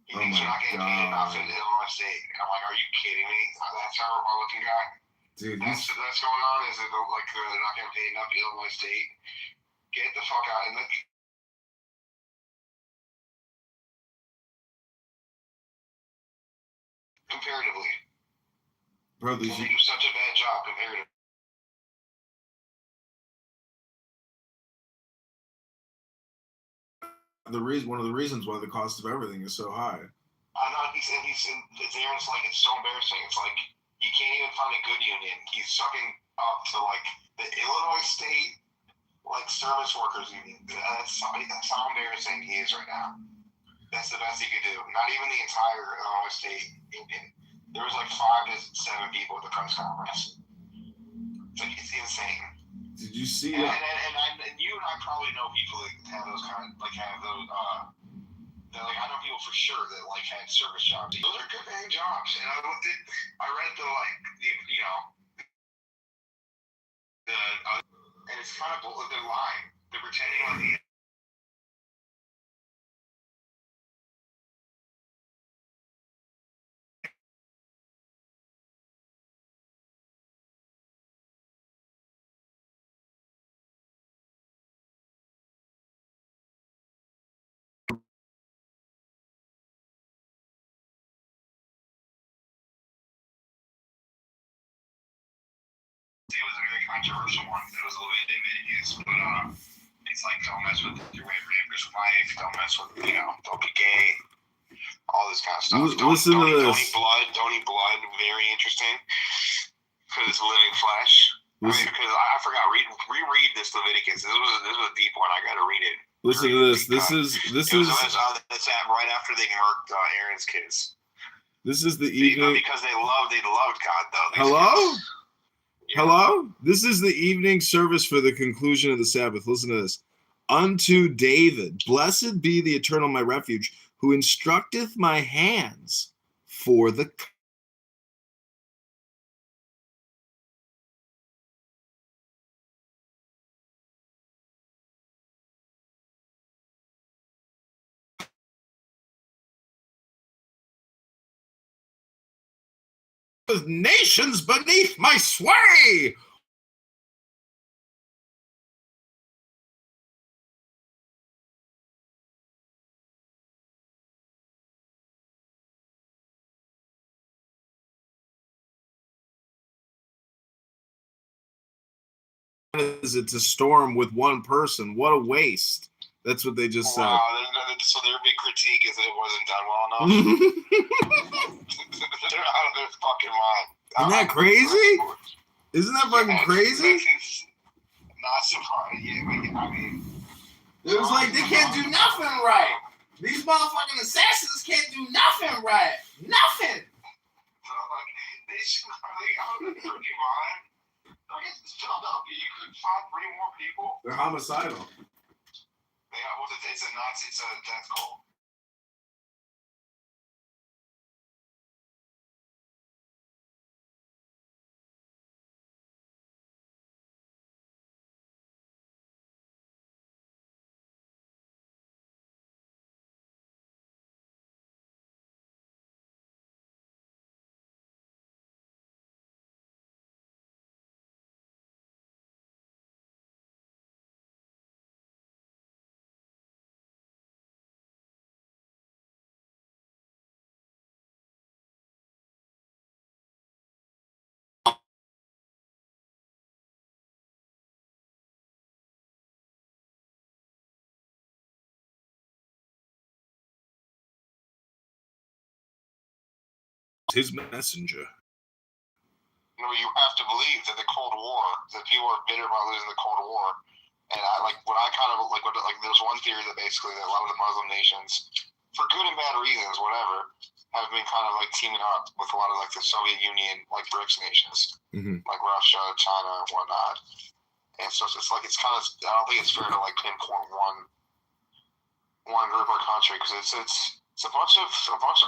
He thinks you're not getting paid enough in Illinois State. And I'm like, are you kidding me? That's our Republican guy. Dude, that's going on. Is it like they're not getting paid enough in Illinois State? Get the fuck out. And then comparatively, bro, they do such a bad job comparatively. One of the reasons why the cost of everything is so high. I know Aaron's like, it's so embarrassing. It's like you can't even find a good union. He's sucking up to like the Illinois State like service workers union. That's how embarrassing he is right now. That's the best he could do. Not even the entire Illinois State union. There was like 5 to 7 people at the press conference. It's insane. Did you see? And you and I probably know people that have those kind of that like I know people for sure that like had service jobs. Those are good paying jobs. And I read the and it's kind of they're lying. They're pretending like the controversial one. It was Leviticus, but it's like don't mess with your neighbor's wife, don't mess with don't be gay, all this kind of stuff. Listen to this. Don't eat blood. Very interesting because it's living flesh. Because I forgot reread this Leviticus. This was a deep one. I got to read it. Listen to this. This is that's right after they murked Aaron's kids. This is the evening because they loved God though. Hello? Yeah. Hello? This is the evening service for the conclusion of the Sabbath. Listen to this. Unto David, blessed be the Eternal my refuge, who instructeth my hands for the nations beneath my sway. Is it to storm with one person? What a waste. That's what they just said. So their big critique is that it wasn't done well enough. They're out of their fucking mind. Isn't that crazy? Isn't that fucking crazy? Not surprised. Yeah, I mean, it was like they can't do nothing right. These motherfucking assassins can't do nothing right. Nothing. They should probably out of their freaking mind. I guess it's Philadelphia. You could find 3 more people. They're homicidal. It's a Nazi. It's a death cult. His messenger. You have to believe that the Cold War, that people are bitter about losing the Cold War. And there's one theory that basically that a lot of the Muslim nations, for good and bad reasons, whatever, have been kind of like teaming up with a lot of like the Soviet Union, like BRICS nations, like Russia, China, and whatnot. And so it's like, it's kind of, I don't think it's fair to like pinpoint one group or country, because it's a bunch of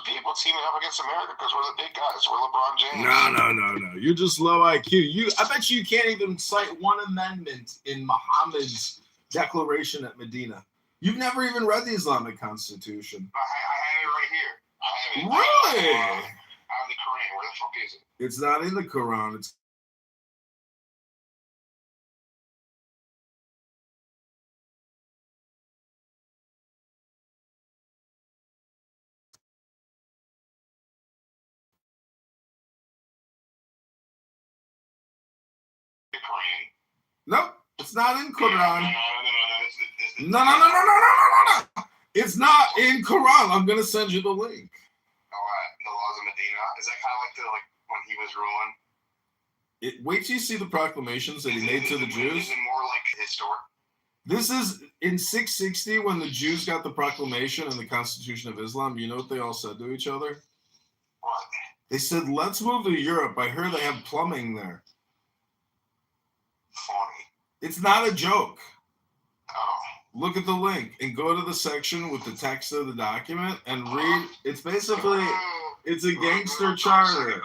people teaming up against America because we're the big guys. We're LeBron James. No. You're just low IQ. I bet you can't even cite one amendment in Muhammad's declaration at Medina. You've never even read the Islamic Constitution. I have it right here. I have it. Really? I have the Quran. Where the fuck is it? It's not in the Quran. It's Nope, it's not in Quran. No. It's not in Quran. I'm gonna send you the link. The laws of Medina. Is that kind of like when he was ruling? Wait till you see the proclamations that he made to the Jews. Is it more like historic? This is in 660 when the Jews got the proclamation and the Constitution of Islam. You know what they all said to each other? What? They said, "Let's move to Europe. I heard they have plumbing there." Funny. It's not a joke. Oh. Look at the link and go to the section with the text of the document and read. It's basically, it's a gangster charter. I gotta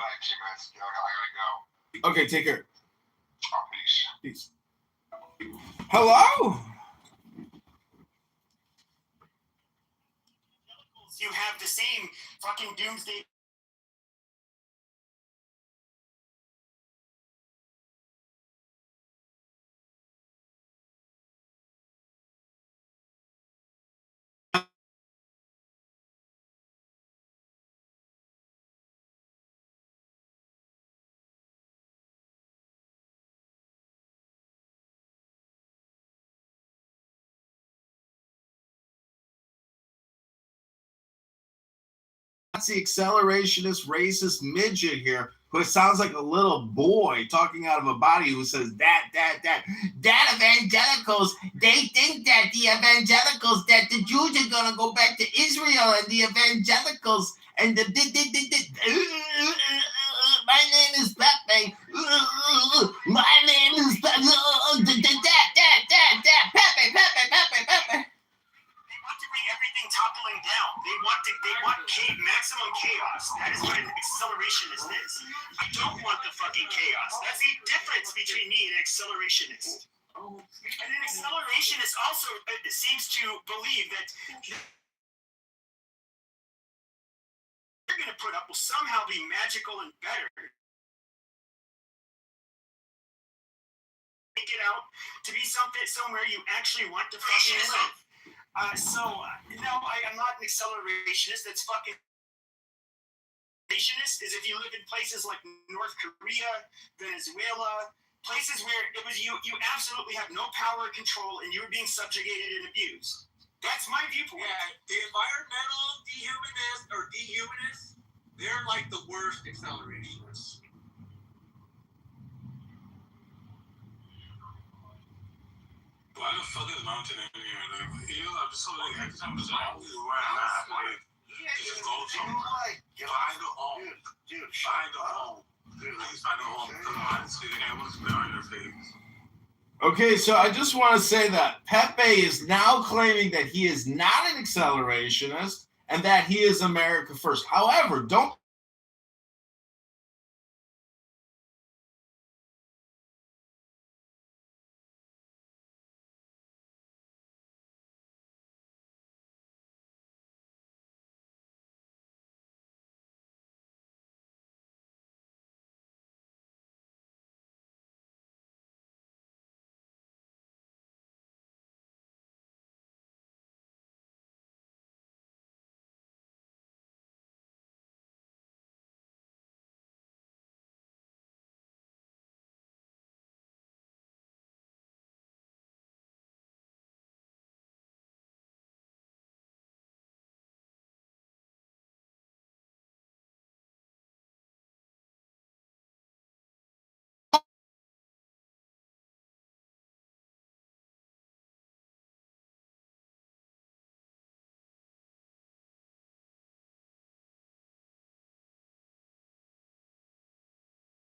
go. Okay, take care. Oh, Peace. Hello? You have the same fucking doomsday Nazi accelerationist racist midget here who sounds like a little boy talking out of a body who says that evangelicals, they think that the evangelicals, that the Jews are going to go back to Israel and the evangelicals and the my name is Pepe. My name is Pepe. Pepe. They want to bring everything toppling down. They want maximum chaos. That is what an accelerationist is. I don't want the fucking chaos. That's the difference between me and an accelerationist. And an accelerationist also seems to believe that they're going to put up will somehow be magical and better. Make it out to be somewhere you actually want to fucking live. No, I'm not an accelerationist. That's fucking accelerationist is if you live in places like North Korea, Venezuela, places where it was you absolutely have no power or control and you were being subjugated and abused. That's my viewpoint. Yeah, the environmental dehumanists, they're like the worst accelerationists. Why the fuck is mountain in here? I'm just so like, every time there's always where I'm at. Like, just go somewhere. Find a home. Dude, find a home. Please find a home. Honestly, I want to spit on your face. Okay, so I just want to say that Pepe is now claiming that he is not an accelerationist and that he is America first. However, don't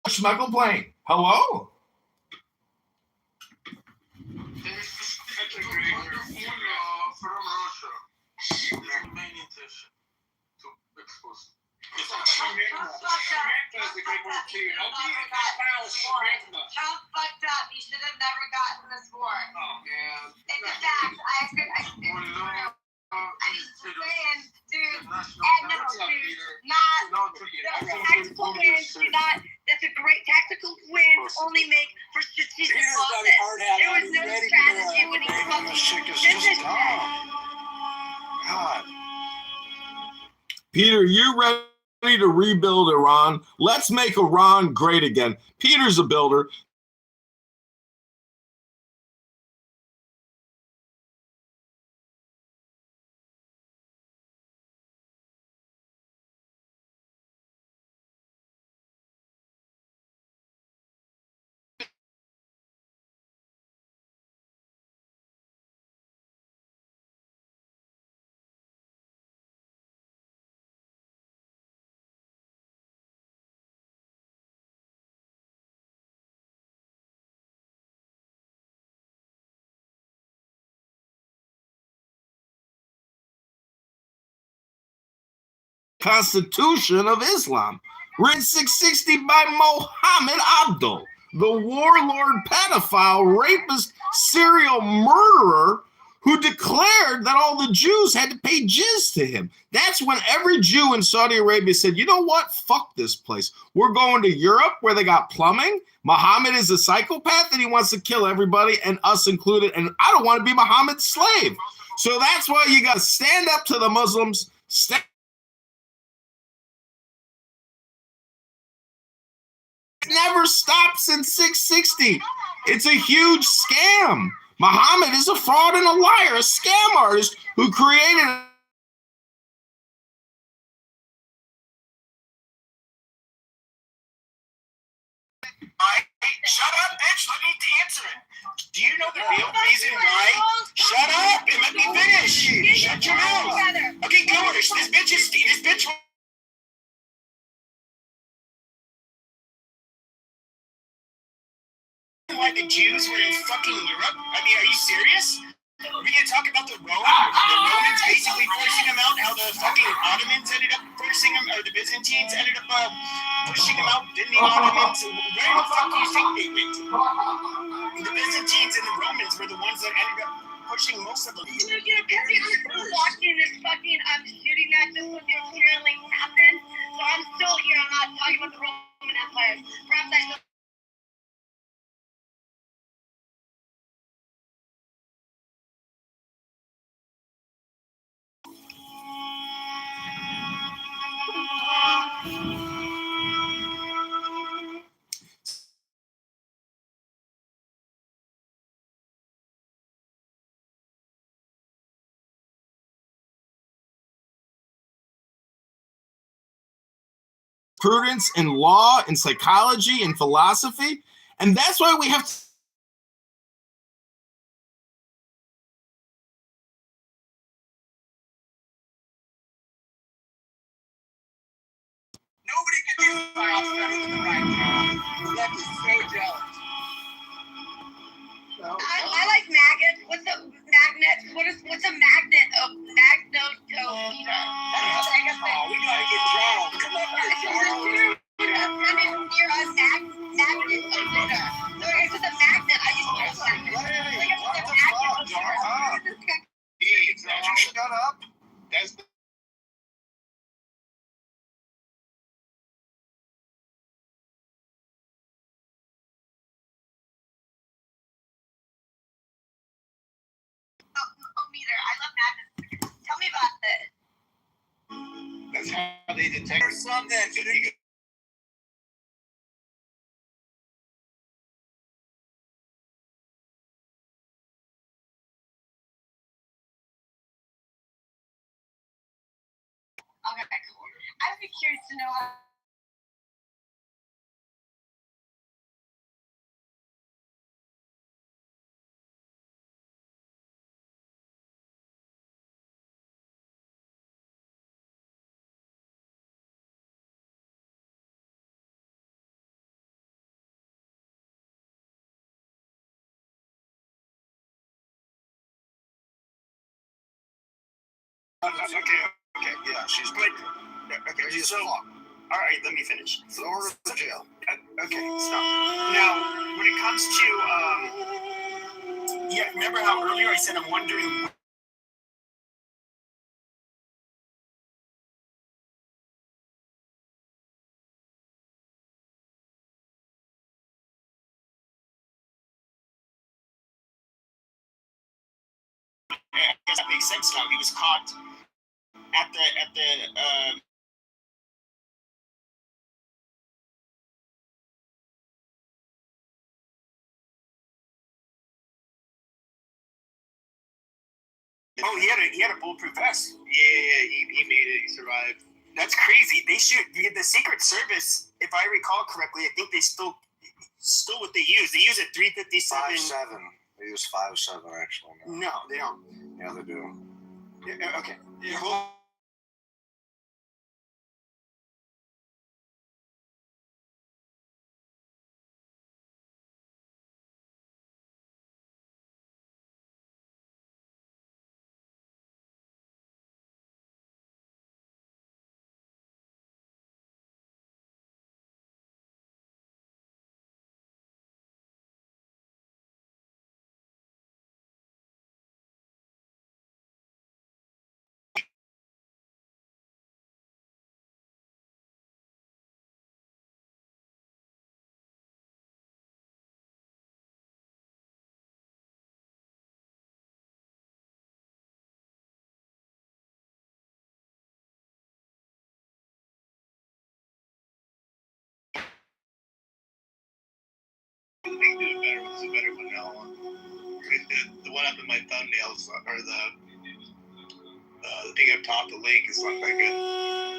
Schmeckle playing. Hello? It's a great formula from Russia. Main intention to expose. How fucked up. You should have never gotten this war. Oh, man. It's a fact. I'm just saying, dude. Tactical wins do not. That's a great tactical win. Only make for strategic losses. There was no strategy when he fucking business. God. Peter, you ready to rebuild Iran? Let's make Iran great again. Peter's a builder. Constitution of Islam, written 660 by Mohammed Abdul, the warlord, pedophile, rapist, serial murderer who declared that all the Jews had to pay jizya to him. That's when every Jew in Saudi Arabia said, you know what? Fuck this place. We're going to Europe where they got plumbing. Muhammad is a psychopath and he wants to kill everybody and us included. And I don't want to be Muhammad's slave. So that's why you got to stand up to the Muslims. Never stopped since 660. It's a huge scam. Muhammad is a fraud and a liar, a scam artist who created Shut up, bitch. Let me answer it. Do you know the real reason why? Shut up and let me finish. Shut your mouth. Okay, go. This bitch. Why the Jews were in fucking Europe? I mean, are you serious? Are we gonna talk about the Romans basically forcing them out? How the fucking Ottomans ended up forcing them, or the Byzantines ended up pushing them out? Didn't the Ottomans? Where the fuck do you think they went? The Byzantines and the Romans were the ones that ended up pushing most of them. Dude, I'm still watching this fucking shooting that just when your hearing happened. So I'm still here. I'm not talking about the Roman Empire. Perhaps I should. Prudence and law and psychology and philosophy. And that's why we have Nobody can do science better than the right man. That's so jealous. I like maggots. What's a magnet? What's a magnet of magnetometer? I guess we gotta get Charles. Come on, Charles. You're a magnetometer. So it's just a magnet. I used to use that. What the fuck? Shut up. That's meter. I love magnets. Tell me about this. That's how they detect something. Okay, cool. I'd be curious to know how. Okay, yeah, she's good. Okay, so, all right, let me finish. Throw her to jail. Okay, stop. Now, when it comes to, yeah, remember how earlier I said I'm wondering. I guess that makes sense now. He was caught at the oh, he had a bulletproof vest. Yeah, he made it. He survived. That's crazy. The Secret Service, if I recall correctly, I think they still what they use. They use a 357. 5.7. They use 5.7 actually. No, they don't. Yeah, they do. Yeah, okay. Yeah, well, I think did it better. Was a better vanilla one. The one up in my thumbnails, or the the thing up top, the link is not that good.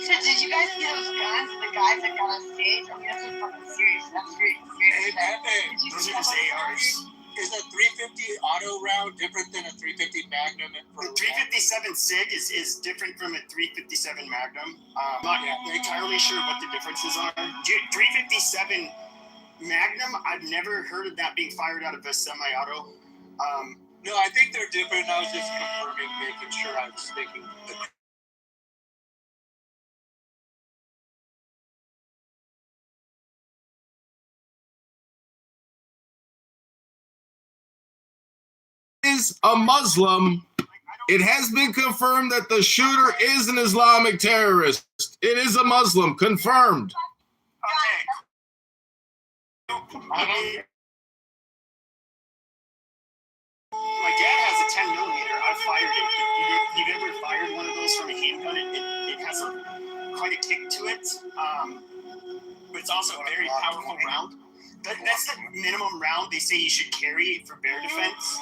Shit, did you guys see those guns and the guys that got on stage? I mean, that's some fucking serious. That's serious. Did you Those see are just that? ARs. Is a 350 auto round different than a 350 Magnum? The 357 SIG is different from a 357 Magnum. Not entirely sure what the differences are. 357 Magnum, I've never heard of that being fired out of a semi-auto. No, I think they're different. I was just confirming, making sure I was thinking. Is a Muslim. It has been confirmed that the shooter is an Islamic terrorist. It is a Muslim, confirmed. Okay. My dad has a 10 millimeter. I've fired it. You've ever fired one of those from a handgun? It has quite a kick to it, but it's also a very powerful round. That's the minimum round they say you should carry for bear defense.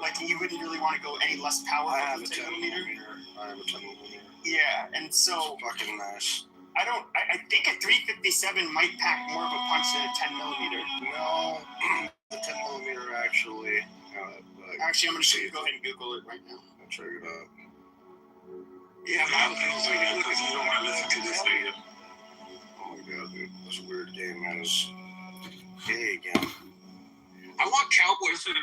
Like, you wouldn't really want to go any less powerful than 10 millimeter. I have a 10 millimeter. Yeah, and so It's fucking nice. I think a 357 might pack more of a punch than a 10 millimeter. No, the 10 millimeter actually. Actually, I'm gonna go ahead and Google it right now. I'll check it out. Yeah, I'm using it because you don't want to listen to this video. Oh my god, dude, this weird game is gay again. I want Cowboys to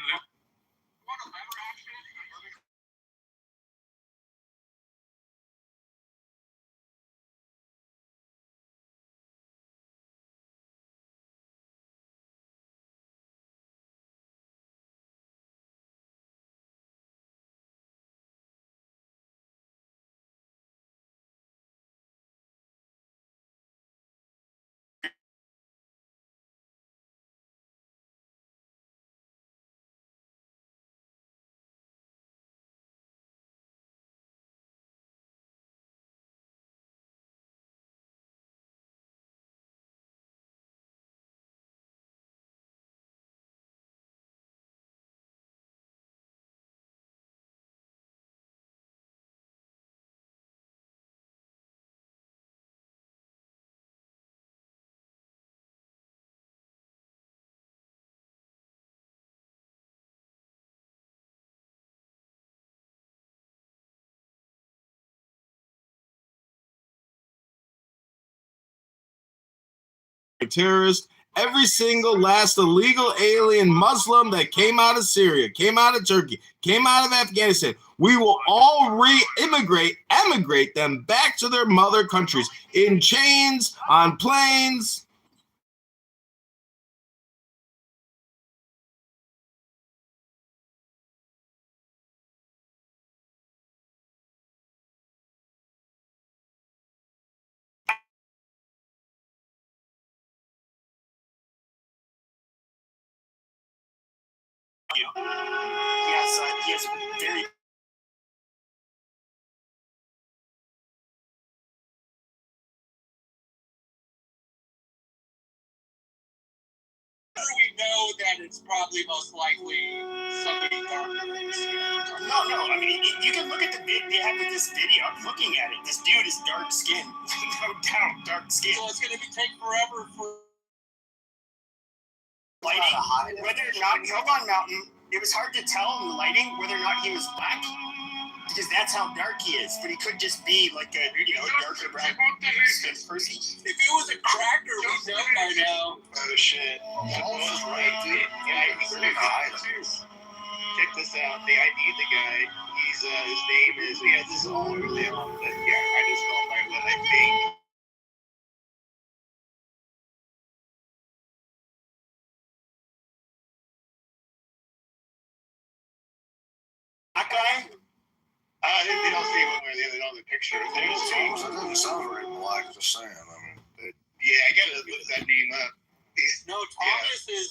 Terrorist. Every single last illegal alien Muslim that came out of Syria, came out of Turkey, came out of Afghanistan, we will all emigrate them back to their mother countries in chains, on planes. He has very. We know that it's probably most likely somebody darker. No. I mean, you can look at the vid they have with this video. I'm looking at it. This dude is dark skinned. No doubt, dark skin. So it's going to take forever for lighting. Whether or not, hold on, Mountain. It was hard to tell in the lighting whether or not he was black, because that's how dark he is. But he could just be like a darker brown skinned person. If it was a cracker, we know by now. Oh shit. That's right, dude. Yeah, check this out. They ID'd the guy. He's his name is. He has his own name. But yeah, I just go by what I think. That guy. They don't say one way or the other on the picture. It doesn't sound very black, just saying. I mean, yeah, I gotta look that name up. Thomas is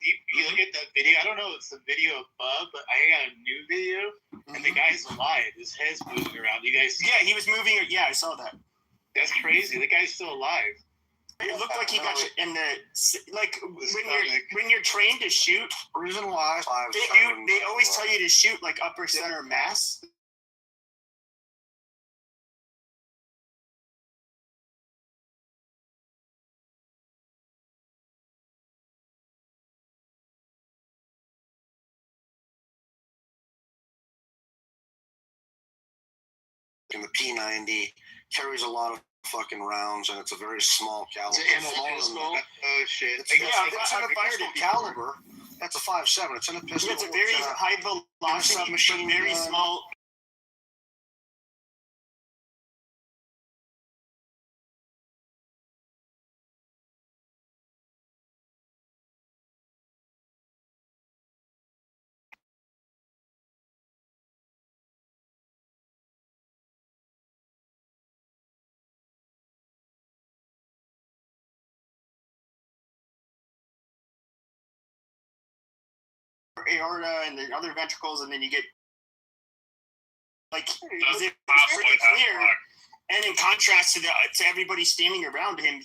you look at that video. I don't know if it's the video above, but I got a new video, and the guy's alive. His head's moving around. You guys? Yeah, he was moving. Yeah, I saw that. That's crazy. The guy's still alive. It looked like he got in the like when you're trained to shoot. Reason why They always tell you to shoot like upper center mass. In the P90 carries a lot of fucking rounds, and it's a very small caliber. Oh shit! It's in a pistol caliber. That's a 5.7. It's in a pistol. It's a very high velocity submachine, very small. Aorta and the other ventricles, and then you get like it's pretty clear. And in contrast to everybody standing around him,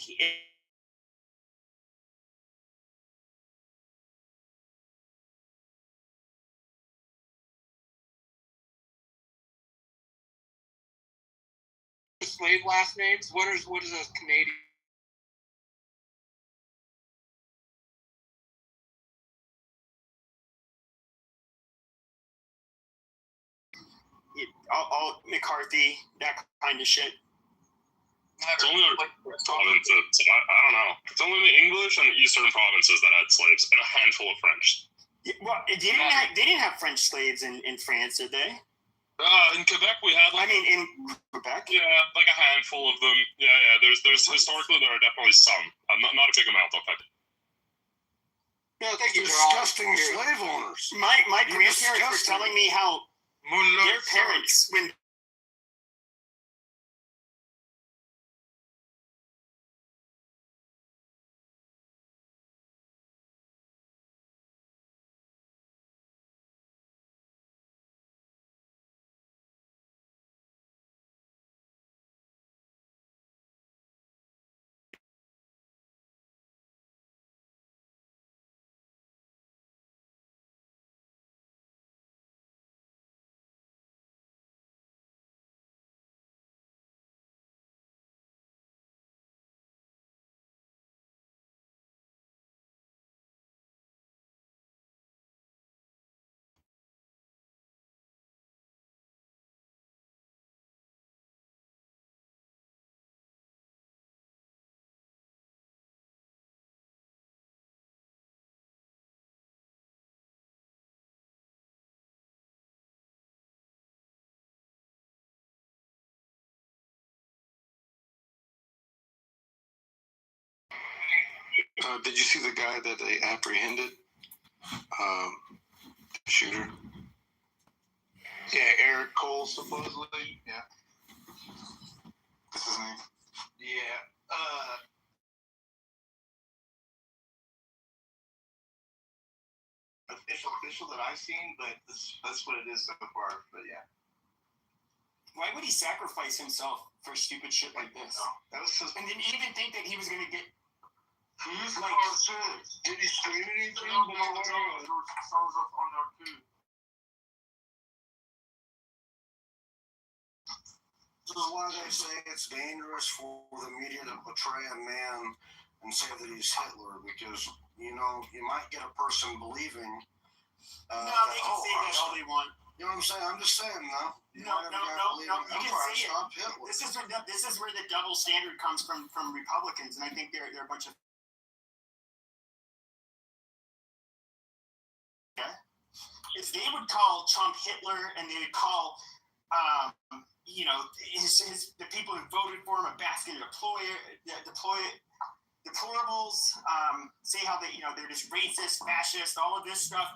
slave last names. What is a Canadian? all McCarthy, that kind of shit. It's only I don't know. It's only the English and the eastern provinces that had slaves, and a handful of French. Yeah, well, they didn't have French slaves in France, did they? In Quebec, we had. In Quebec. Yeah, like a handful of them. Yeah. There's historically there are definitely some. Not a big amount, though. Yeah, disgusting slave owners. My grandparents were telling me how their parents, when did you see the guy that they apprehended? The shooter? Yeah, Eric Cole, supposedly. Yeah. What's his name? Yeah. Official that I've seen, but that's what it is so far. But yeah. Why would he sacrifice himself for stupid shit like this? No, that was and didn't even think that he was gonna get. Like, did he scream anything? This is why they say it's dangerous for the media to portray a man and say that he's Hitler, because you might get a person believing. No, they can say that all they want. You know what I'm saying? I'm just saying, though. No. You can say it. This is where the double standard comes from Republicans, and I think they're a bunch of. Yeah. If they would call Trump Hitler, and they would call, the people who voted for him a basket of deplorables, say how they're just racist, fascist, all of this stuff.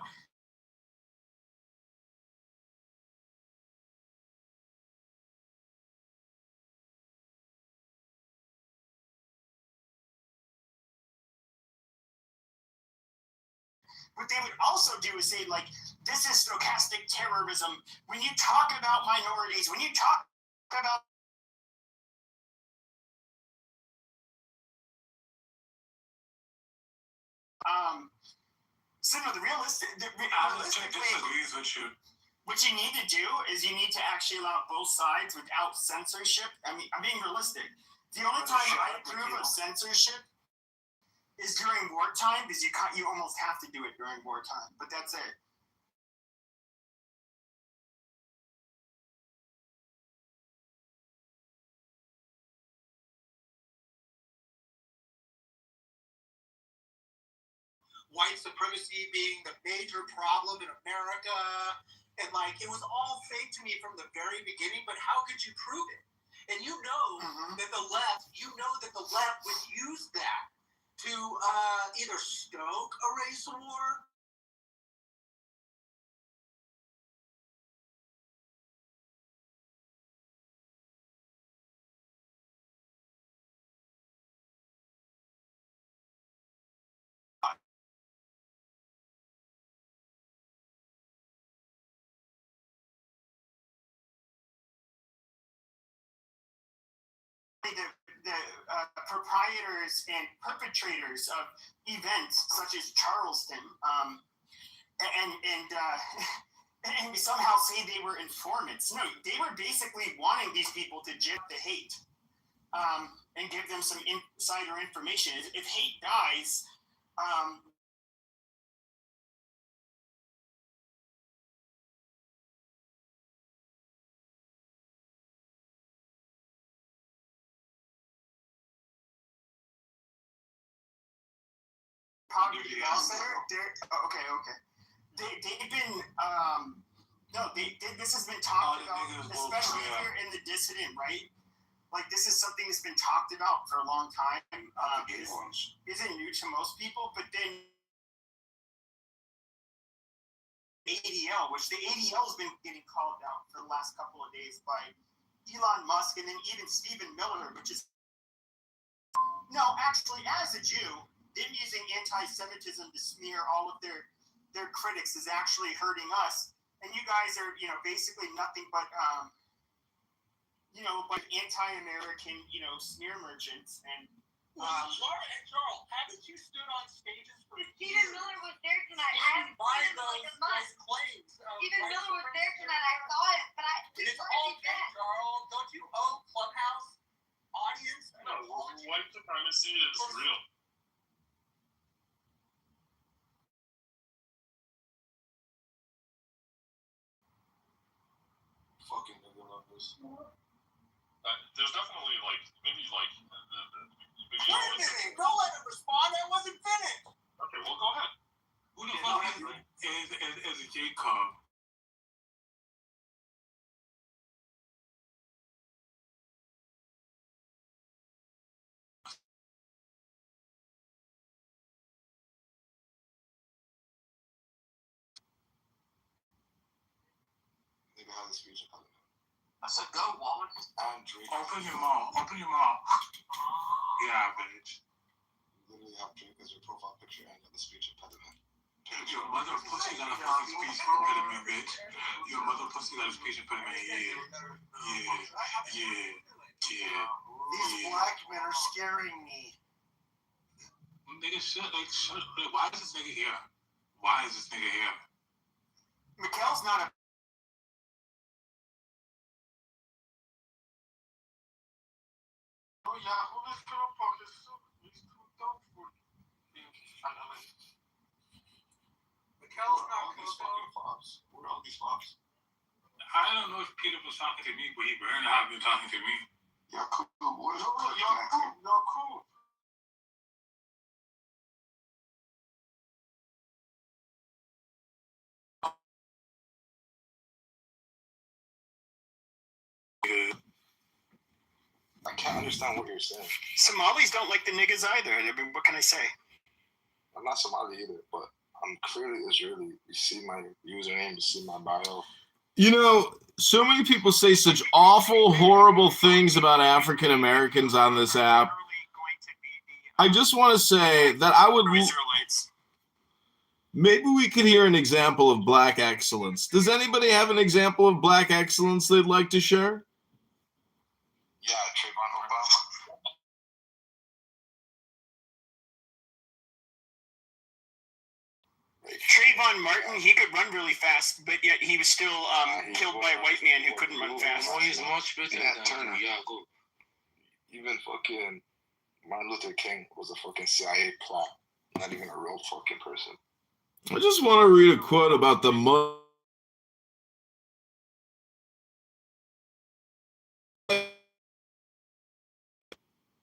what they would also do is say, like, this is stochastic terrorism. When you talk about minorities, when you talk about so no, realistically, what you need to do is you need to actually allow both sides without censorship. I mean, I'm being realistic. The only time I approve of censorship is during wartime, because you almost have to do it during wartime. But that's it. White supremacy being the major problem in America. And like, it was all fake to me from the very beginning, but how could you prove it? And you know that the left would use that to either stoke a race war. The proprietors and perpetrators of events such as Charleston, and somehow say they were informants. No, they were basically wanting these people to jib the hate, and give them some insider information. If hate dies, Poverty Law Center. Okay. They've been this has been talked about, especially if you're in the dissident right. Like, this is something that's been talked about for a long time. Isn't new to most people, but then ADL, which the ADL has been getting called out for the last couple of days by Elon Musk, and then even Stephen Miller, which is actually, as a Jew, them using anti-Semitism to smear all of their critics is actually hurting us. And you guys are, basically nothing but, anti-American, smear merchants. And Laura and Charles, haven't you stood on stages for Stephen Miller was there tonight. I haven't by seen him in like a month. those claims? Stephen Miller was there tonight. I saw it, but It's all fake, Charles. Don't you owe Clubhouse audience an apology? White supremacy is real. Fucking nigga lovers. There's definitely maybe Wait a minute! Don't let him respond. That wasn't finished. Okay, well, go ahead. Who the fuck is a Jacob? Nigga has a speech account. I said, go, Wallet. Open your mouth. Open your mouth. Yeah, bitch. You literally have Drake as your profile picture and the speech impediment. Your mother pussy got a fucking speech impediment, bitch. Your mother pussy got a speech impediment. Yeah. These black men are scaring me. Nigga, shut. Why is this nigga here? Why is this nigga here? Mikhail's not a. Oh, yeah, who is going to fuck his soup? He's too dumb for Mikhail's not all these fucking flops. What are all these flops? I don't know if Peter was talking to me, but he better not have been talking to me. Y'all cool. What is Y'all cool. I can't understand what you're saying. Somalis don't like the niggas either. I mean, what can I say? I'm not Somali either, but I'm clearly Israeli. You see my username, you see my bio. So many people say such awful, horrible things about African Americans on this app. I just want to say that Maybe we could hear an example of black excellence. Does anybody have an example of black excellence they'd like to share? Yeah, Trayvon Obama. Trayvon Martin, he could run really fast, but yet he was still killed by a white man who couldn't run fast. Oh, he's much better than Turner. Yeah, go. Even fucking Martin Luther King was a fucking CIA plot, not even a real fucking person. I just want to read a quote about the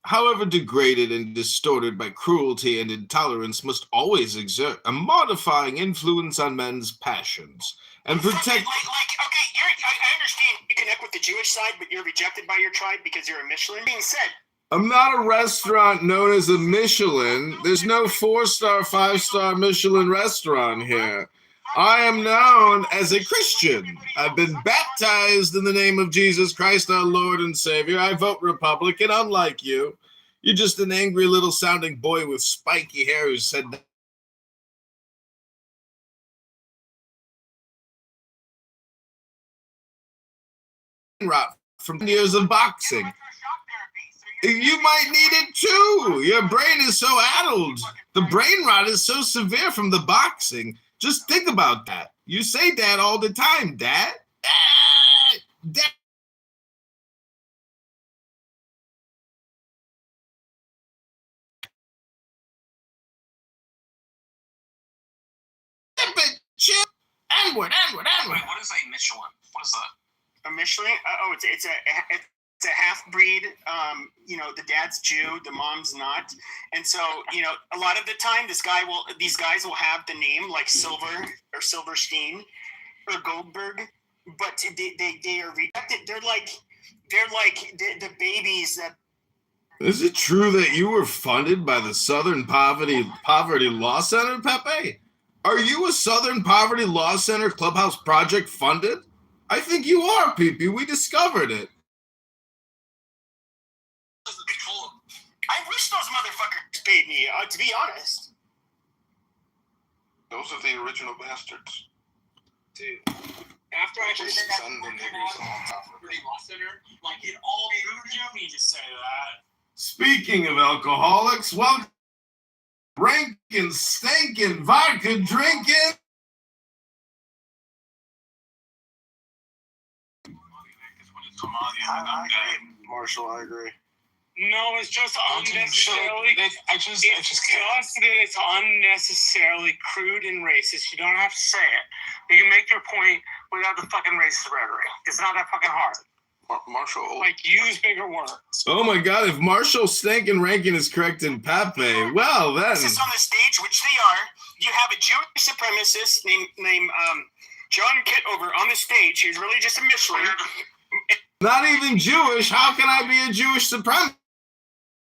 however degraded and distorted by cruelty and intolerance, must always exert a modifying influence on men's passions and protect. Okay, I understand you connect with the Jewish side, but you're rejected by your tribe because you're a Michelin. Being said, I'm not a restaurant known as a Michelin. There's no 4-star, 5-star Michelin restaurant here. I am known as a Christian. I've been baptized in the name of Jesus Christ, our Lord and Savior. I vote Republican, unlike you. You're just an angry little sounding boy with spiky hair who said that. From years of boxing. You might need it too. Your brain is so addled. The brain rot is so severe from the boxing. Just think about that. You say that all the time, Dad. Dad. Onward. What is a Michelin? What is that? a Michelin. It's a half breed. The dad's Jew, the mom's not, and so a lot of the time these guys will have the name like Silver or Silverstein or Goldberg, but they are rejected. They're like the babies that. Is it true that you were funded by the Southern Poverty Law Center, Pepe? Are you a Southern Poverty Law Center Clubhouse Project funded? I think you are, Pee-Pee. We discovered it. I wish those motherfuckers paid me, to be honest. Those are the original bastards. Dude, after I heard that Poverty Law Center, like it all moved me to say that. Speaking of alcoholics, welcome rankin', stinking, vodka drinking. Marshall, I agree. No, it's just unnecessarily. It's unnecessarily crude and racist. You don't have to say it. But you make your point without the fucking racist rhetoric. It's not that fucking hard. Marshall. Use bigger words. Oh my God, if Marshall Stankin Rankin is correct in Pepe, well then. On the stage, which they are, you have a Jewish supremacist named John Kitover on the stage. He's really just a Michelin. Not even Jewish. How can I be a Jewish supremacist?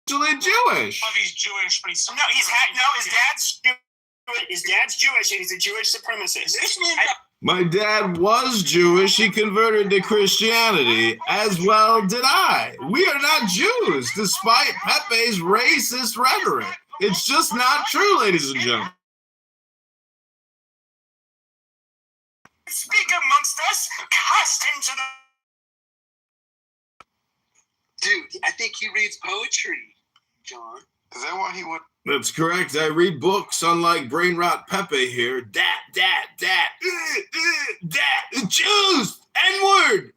Jewish. Well, he's Jewish, but he's his dad's Jewish, and he's a Jewish supremacist. My dad was Jewish. He converted to Christianity, as well did I. We are not Jews, despite Pepe's racist rhetoric. It's just not true, ladies and gentlemen. Speak amongst us, cast into the... Dude, I think he reads poetry, John. Is that why he would? That's correct. I read books, unlike Brain Rot Pepe here. Jews! N-word!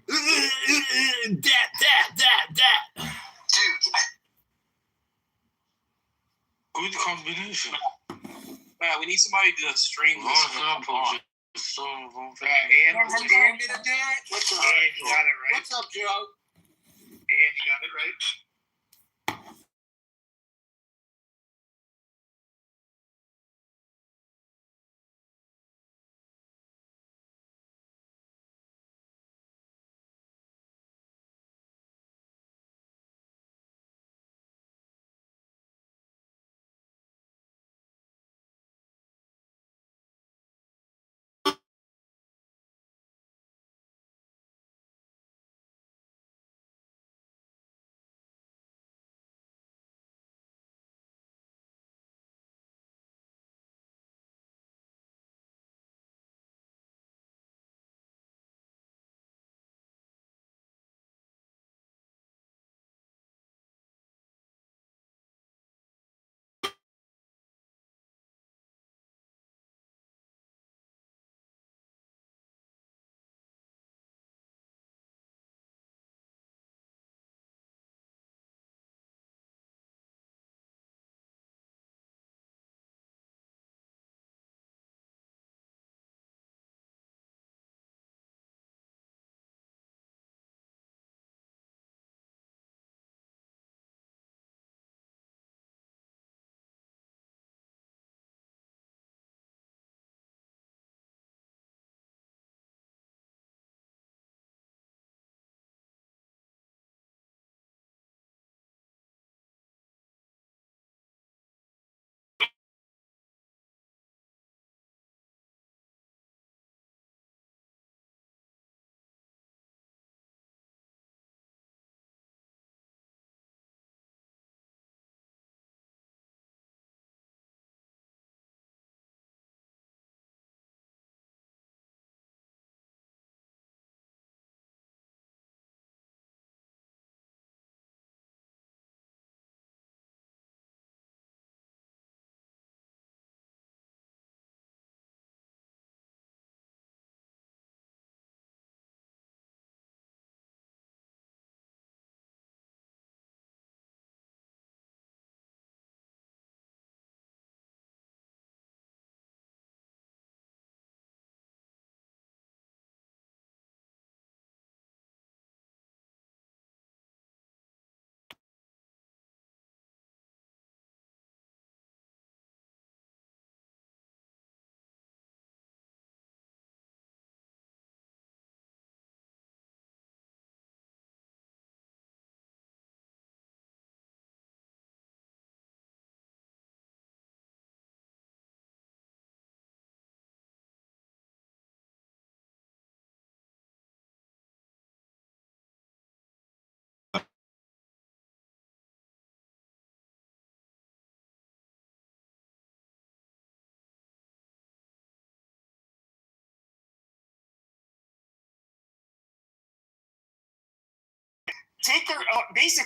Dude, Who's the combination? Man, we need somebody to stream this. What's up, Joe? And you got it right. take their basically.